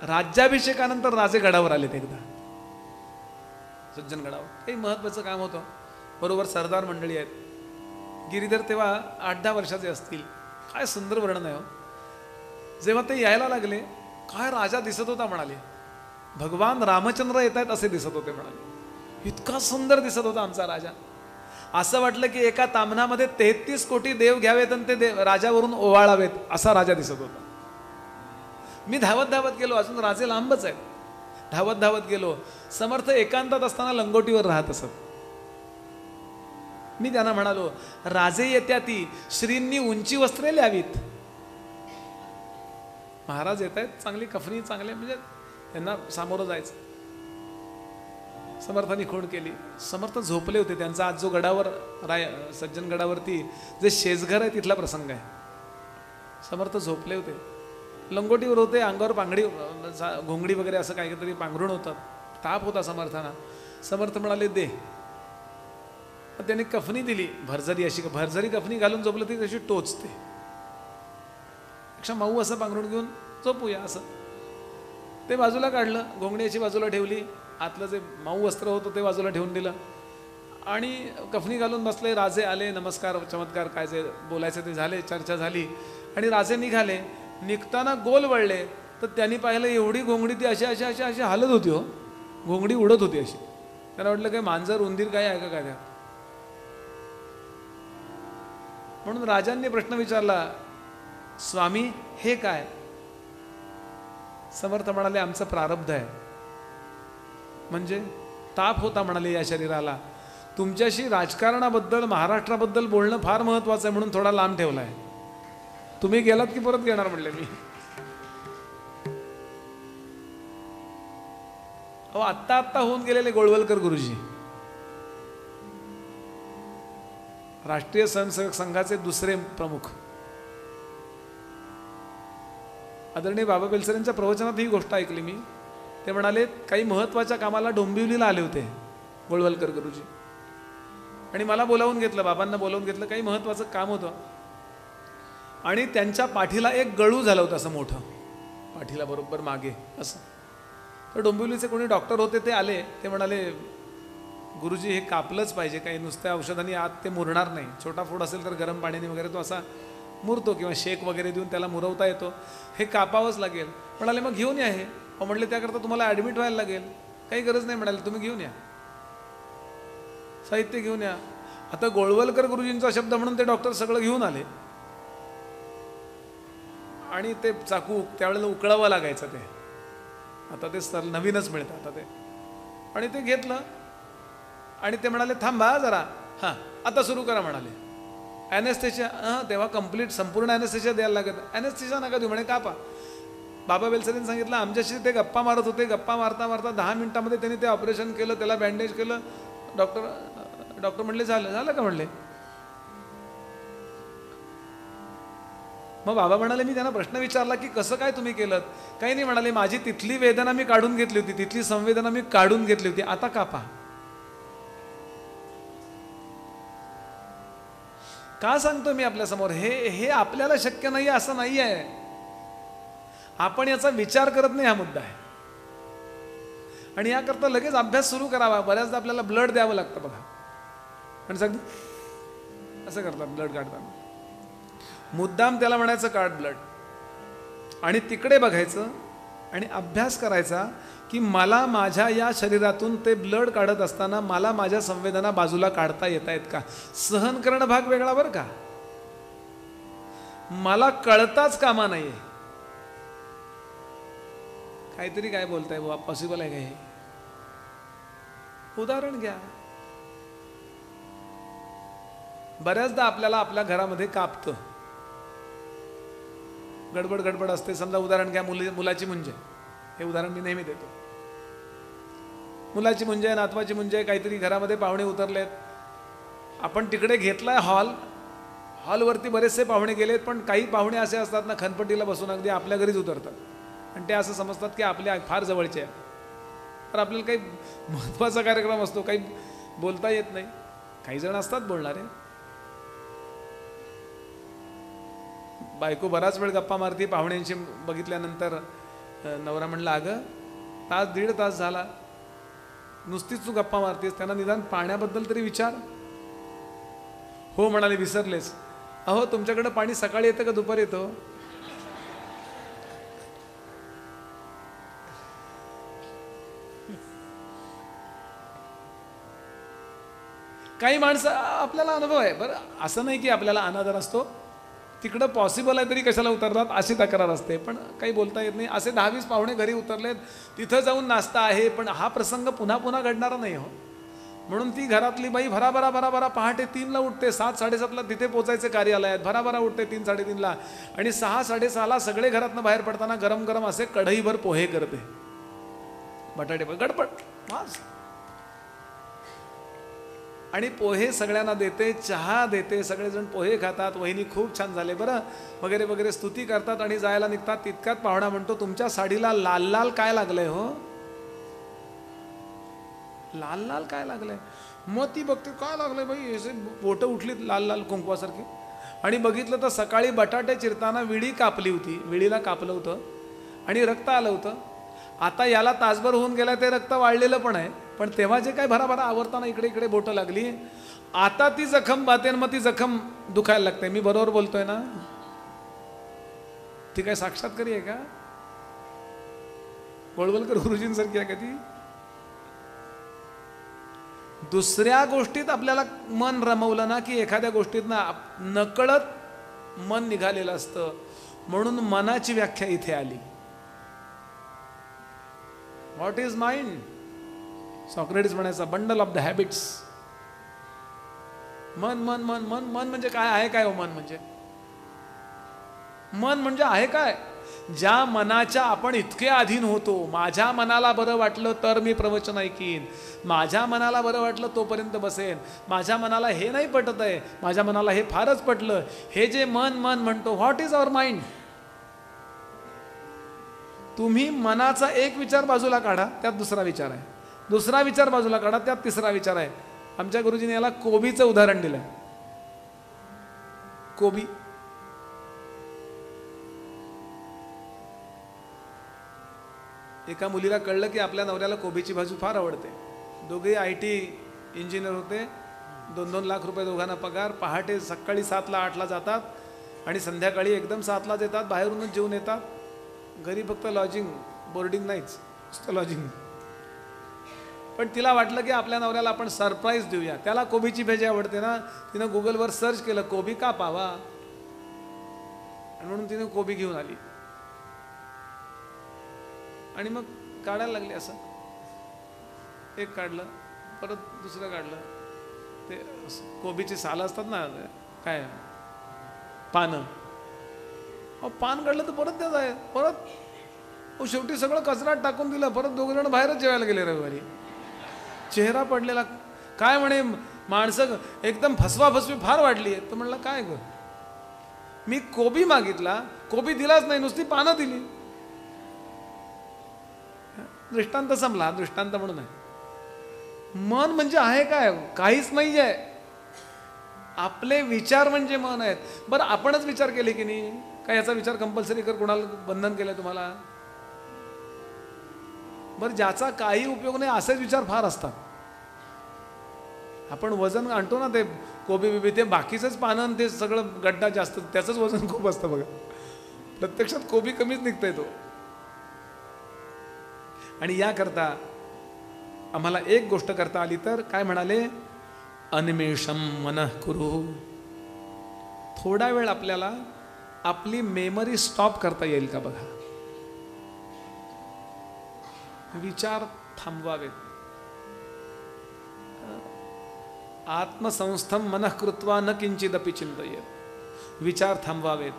Speaker 1: राज्याभिषेकानंतर राजे गडावर आलेत एकदा, सज्जनगडावर. काही महत्वाचं काम होतं, बरोबर सरदार मंडळी आहेत. गिरीधर तेव्हा 8-10 वर्षाचे असतील. काय सुंदर वर्णन आहे. जेव्हा ते यायला लागले, काय राजा दिसत होता म्हणाले, भगवान रामचंद्र येत आहेत असे दिसत होते म्हणाले. इतका सुंदर दिसत होता आमचा राजा. असं वाटलं की एका तामणामध्ये 33 कोटी देव घ्यावेत आणि ते राजावरून ओवाळावेत असा राजा दिसत होता. मी धावत धावत गेलो, अजून राजे लांबच आहेत. धावत धावत गेलो. समर्थ एकांतात असताना लंगोटीवर राहत असत. मी त्यांना म्हणालो, राजे येत्या ती श्रींनी उंची वस्त्रे ल्यावीत. महाराज येत आहेत, चांगली कफनी, चांगले, म्हणजे त्यांना सामोरं जायचं. समर्थांनी खूण केली. समर्थ झोपले होते. त्यांचा आज जो गडावर सज्जन गडावरती जे शेजघर आहे तिथला प्रसंग आहे. समर्थ झोपले होते, लंगोटीवर होते, अंगावर पांगडी, घोंगडी वगैरे असं काहीतरी पांघरुण होतं. ताप होता समर्थांना. समर्थ म्हणाले दे. त्याने कफनी दिली, भरजरी, अशी भरजरी कफनी घालून झोपलं ती तशी टोचते. पेक्षा मऊ असं पांघरुण घेऊन झोपूया असं. ते बाजूला काढलं, घोंगडी अशी बाजूला ठेवली, आतलं जे मऊ वस्त्र होतं ते बाजूला ठेवून दिलं आणि कफनी घालून बसले. राजे आले, नमस्कार चमत्कार काय जे बोलायचं ते झाले, चर्चा झाली आणि राजे निघाले. निघताना गोल वळले तर त्यांनी पाहिलं एवढी घोंगडी ती अशी अशी अशी अशी हालत होती हो, घोंगडी उडत होती अशी. त्यांना वाटलं काय मांजर उंदीर काय आहे का काय त्यात. म्हणून राजांनी प्रश्न विचारला, स्वामी हे काय. समर्थ म्हणाले आमचं प्रारब्ध आहे. म्हणजे ताप होता म्हणाले या शरीराला, तुमच्याशी राजकारणाबद्दल महाराष्ट्राबद्दल बोलणं फार महत्वाचं आहे म्हणून थोडा लांब ठेवलाय. तुम्ही गेलात की परत येणार म्हणले मी. अहो आत्ता आत्ता होऊन गेलेले गोळवलकर गुरुजी राष्ट्रीय स्वयंसेवक संघाचे दुसरे प्रमुख, आदरणीय बाबा बेलसरेंच्या प्रवचनात ही गोष्ट ऐकली मी. ते म्हणाले काही महत्त्वाच्या कामाला डोंबिवलीला आले होते गोळवलकर गुरुजी, आणि मला बोलावून घेतलं, बाबांना बोलावून घेतलं, काही महत्त्वाचं काम होतं. आणि त्यांच्या पाठीला एक गळू झालं होतं असं मोठं, पाठीला बरोबर मागे असं. तर डोंबिवलीचे कोणी डॉक्टर होते, ते आले, ते म्हणाले गुरुजी हे कापलंच पाहिजे, काही नुसत्या औषधांनी आत ते मुरणार नाही, छोटा फोड असेल तर गरम पाण्याने वगैरे तो असा मुरतो, किंवा शेक वगैरे देऊन त्याला मुरवता येतो, हे कापावंच लागेल. म्हणाले मग घेऊन या हे. म्हटले त्याकरता तुम्हाला ॲडमिट व्हायला लागेल. काही गरज नाही म्हणाले, तुम्ही घेऊन या, साहित्य घेऊन या. आता गोळवलकर गुरुजींचा शब्द म्हणून ते डॉक्टर सगळं घेऊन आले, आणि ते चाकू त्यावेळेला उकळावं लागायचं, ते आता ते नवीनच मिळतं आता ते. आणि ते घेतलं आणि ते म्हणाले थांबा जरा, हां आता सुरू करा म्हणाले. ॲनेस्थेशिया, तेव्हा कंप्लीट संपूर्ण ॲनेस्थेशिया द्यायला लागत. ॲनेस्थेशिया नका देऊ म्हणे, कापा. बाबा बेलसरीने सांगितलं, आमच्याशी ते गप्पा मारत होते, गप्पा मारता मारता 10 मिनिटामध्ये त्यांनी ते ऑपरेशन केलं, त्याला बँडेज केलं. डॉक्टर म्हणले झालं का म्हणले. मग बाबा म्हणाले, मी त्यांना प्रश्न विचारला की कसं काय तुम्ही केलं. काही नाही म्हणाले, माझी तिथली वेदना मी काढून घेतली होती, तिथली संवेदना मी काढून घेतली होती, आता कापा. का सांगतो मी आपल्या समोर, हे आपल्याला शक्य नाही असं नाही आहे, आपण याचा विचार करत नाही, हा मुद्दा आहे. आणि याकरता लगेच अभ्यास सुरू करावा. बऱ्याचदा आपल्याला ब्लड द्यावं लागतं बघा, आणि सगळं असं करतात ब्लड काढताना, मुद्दाम त्याला म्हणायचं काढ ब्लड, आणि तिकडे बघायचं आणि अभ्यास करायचा की मला माझ्या या शरीरातून ते ब्लड काढत असताना मला माझ्या संवेदना बाजूला काढता येत आहेत का. सहन करणं भाग वेगळा बरं का, मला कळताच कामा नाहीये. काहीतरी काय बोलताय बाबा, पॉसिबल आहे का हे. उदाहरण घ्या, बऱ्याचदा आपल्याला आपल्या घरामध्ये कापतं, गडबड असते. समजा उदाहरण घ्या, मुलाची मुंज, हे उदाहरण मी नेहमी देतो. मुलाची मुंज आहे, नातवाची मुंज आहे, काहीतरी घरामध्ये पाहुणे उतरलेत, आपण तिकडे घेतलाय हॉलवरती बरेचसे पाहुणे गेलेत, पण काही पाहुणे असे असतात ना, खनपट्टीला बसून अगदी आपल्या घरीच उतरतात, आणि ते असं समजतात की आपल्या फार जवळचे आहे. तर आपल्याला काही महत्त्वाचा कार्यक्रम असतो, काही बोलता येत नाही. काही जण असतात बोलणारे, बायको बराच वेळ गप्पा मारती, पाहुण्यांशी बघितल्यानंतर नवरा म्हणला, अगं तास 1.5 तास झाला नुसतीच तू गप्पा मारतीस, त्यांना निदान पाण्याबद्दल तरी विचार. हो म्हणाले, विसरलेच. अहो तुमच्याकडे पाणी सकाळी येतं का दुपारी येतं. काही माणसं, आपल्याला अनुभव आहे बरं, असं नाही की आपल्याला अनादर असतो, तिकडं पॉसिबल आहे तरी कशाला उतरतात अशी तक्रार असते, पण काही बोलता येत नाही. असे 10-20 पाहुणे घरी उतरलेत, तिथं जाऊन नाश्ता आहे, पण हा प्रसंग पुन्हा पुन्हा घडणारा नाही हो. म्हणून ती घरातली बाई भराभरा पहाटे 3ला उठते, 7-7:30ला तिथे पोचायचे कार्यालयात, भराभरा उठते 3-3:30ला, आणि 6-6:30ला सगळे घरातनं बाहेर पडताना गरम गरम असे कढईभर पोहे करते, बटाटे गडपट मास, आणि पोहे सगळ्यांना देते, चहा देते, सगळेजण पोहे खातात, वहिनी खूप छान झाले बरं वगैरे वगैरे स्तुती करतात, आणि जायला निघतात. तितक्यात पाहुणा म्हणतो, तुमच्या साडीला लाल लाल काय लागलंय हो, लाल लाल काय लागलंय. मग ती बघते, काय लागलंय बाई, असे बोटं उठलीत लाल लाल कुंकवासारखी, आणि बघितलं तर सकाळी बटाटे चिरताना विळी कापली होती, विळीला कापलं होतं आणि रक्त आलं होतं. आता याला तासभर होऊन गेला, ते रक्त वाळलेलं पण आहे, पण तेव्हा जे काय भराभरा आवरताना इकडे इकडे बोटं लागली, आता ती जखम बाते, मग ती जखम दुखायला लागते. मी बरोबर बोलतोय ना, ती काय साक्षात्कारी आहे का, गोळवलकर गुरुजींसारखी आहे का ती. दुसऱ्या गोष्टीत आपल्याला मन रमवलं ना, की एखाद्या गोष्टीत ना नकळत मन निघालेलं असतं, म्हणून मनाची व्याख्या इथे आली. व्हॉट इज माइंड, सॉक्रेटिस म्हणायचा, बंडल ऑफ द हॅबिट्स. मन मन मन मन मन म्हणजे काय आहे, काय हो मन म्हणजे, मन म्हणजे आहे काय, ज्या मनाच्या आपण इतके अधीन होतो. माझ्या मनाला बरं वाटलं तर मी प्रवचन ऐकीन, माझ्या मनाला बरं वाटलं तोपर्यंत बसेन, माझ्या मनाला हे नाही पटत आहे, माझ्या मनाला हे फारच पटलं, हे जे मन मन म्हणतो, व्हॉट इज अवर माइंड. तुम्ही मनाचा एक विचार बाजूला काढा, त्यात दुसरा विचार आहे, दुसरा विचार बाजूला काढा, त्यात तिसरा विचार आहे. आमच्या गुरुजीने याला कोबीचं उदाहरण दिलं. कोबी, एका मुलीला कळलं की आपल्या नवऱ्याला कोबीची भाजी फार आवडते. दोघे IT इंजिनियर होते, 2-2 लाख रुपये दोघांना पगार. पहाटे सकाळी 7ला 8ला जातात आणि संध्याकाळी एकदम 7लाच येतात. बाहेरूनच जेवून येतात. घरी फक्त लॉजिंग, बोर्डिंग नाहीच, नुसतं लॉजिंग. पण तिला वाटलं की आपल्या नवऱ्याला आपण सरप्राईज देऊया. त्याला कोबीची भाजी आवडते ना, तिनं गुगलवर सर्च केलं कोबी का पावा, आणि म्हणून तिने कोबी घेऊन आली आणि मग काढायला लागली. असं एक काढलं, परत दुसरं काढलं. ते कोबीची सालं असतात ना, काय पानं, पान काढलं तर परत त्याच आहे, परत शेवटी सगळं कचऱ्यात टाकून दिलं. परत दोघं जण बाहेरच जेवायला गेले रविवारी. चेहरा पडलेला. काय म्हणे, माणसं एकदम फसवाफसवी फार वाढली आहे. तर म्हणलं काय ग, मी कोबी मागितला, कोबी दिलाच नाही, नुसती पानं दिली. दृष्टांत संपला. दृष्टांत म्हणून आहे. मन म्हणजे आहे काय, काहीच नाही आहे. आपले विचार म्हणजे मन आहेत. बरं, आपणच विचार केले की नाही, काय याचा विचार कंपल्सरी कर, कोणाला बंधन केलंय तुम्हाला? बरं, ज्याचा काही उपयोग नाही असेच विचार फार असतात. आपण वजन आणतो ना, ते कोबी बिबी, ते बाकीचंच पानं, ते सगळं गड्डा जास्त, त्याचंच वजन खूप असतं बघा. प्रत्यक्षात कोबी कमीच निघतंय तो. आणि याकरता आम्हाला एक गोष्ट करता आली तर काय म्हणाले, अन्मेषम मनः कुरु. थोडा वेळ आपल्याला आपली मेमरी स्टॉप करता येईल का बघा. विचार थांबवावेत. आत्मसंस्थम मनः कृत्वा न किंचिदपि चिंतयेत. विचार थांबवावेत.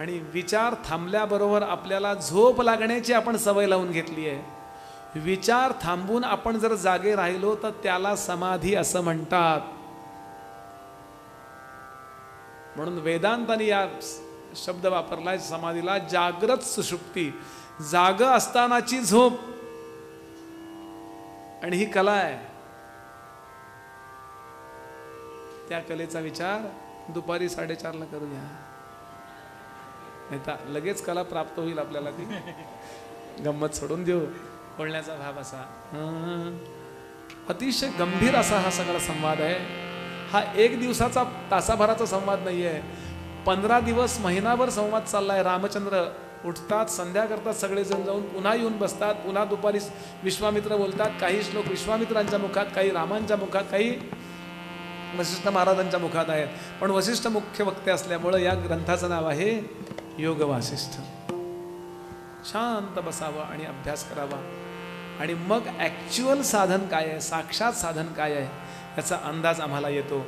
Speaker 1: आणि विचार थांबल्याबरोबर आपल्याला झोप लागण्याची आपण सवय लावून घेतली आहे. विचार थांबून आपण जर जागे राहिलो तर त्याला समाधी असं म्हणतात. म्हणून वेदांताने या शब्द वापरलाय समाधीला, जागृत सुषुप्ती, जाग असतानाची झोप. आणि ही कला आहे. त्या कलेचा विचार दुपारी 4:30ला करूया, नाही तर लगेच कला प्राप्त होईल आपल्याला. ती गंमत सोडून देऊ. बोलण्याचा भाव असा, अतिशय गंभीर असा हा सगळा संवाद आहे. हा 1 दिवसाचा तासाभराचा संवाद नाही आहे. 15 दिवस, महिनाभर संवाद चाललाय. रामचंद्र उठतात, संध्या करतात, सगळेजण जाऊन पुन्हा येऊन बसतात. पुन्हा दुपारी विश्वामित्र बोलतात. काही श्लोक विश्वामित्रांच्या मुखात, काही रामांच्या मुखात, काही वसिष्ठ महाराजांच्या मुखात आहेत. पण वसिष्ठ मुख्य वक्ते असल्यामुळं या ग्रंथाचं नाव आहे योग वासिष्ठ. शांत बसावं आणि अभ्यास करावा. आणि मग ॲक्च्युअल साधन काय आहे, साक्षात साधन काय आहे, याचा अंदाज आम्हाला येतो.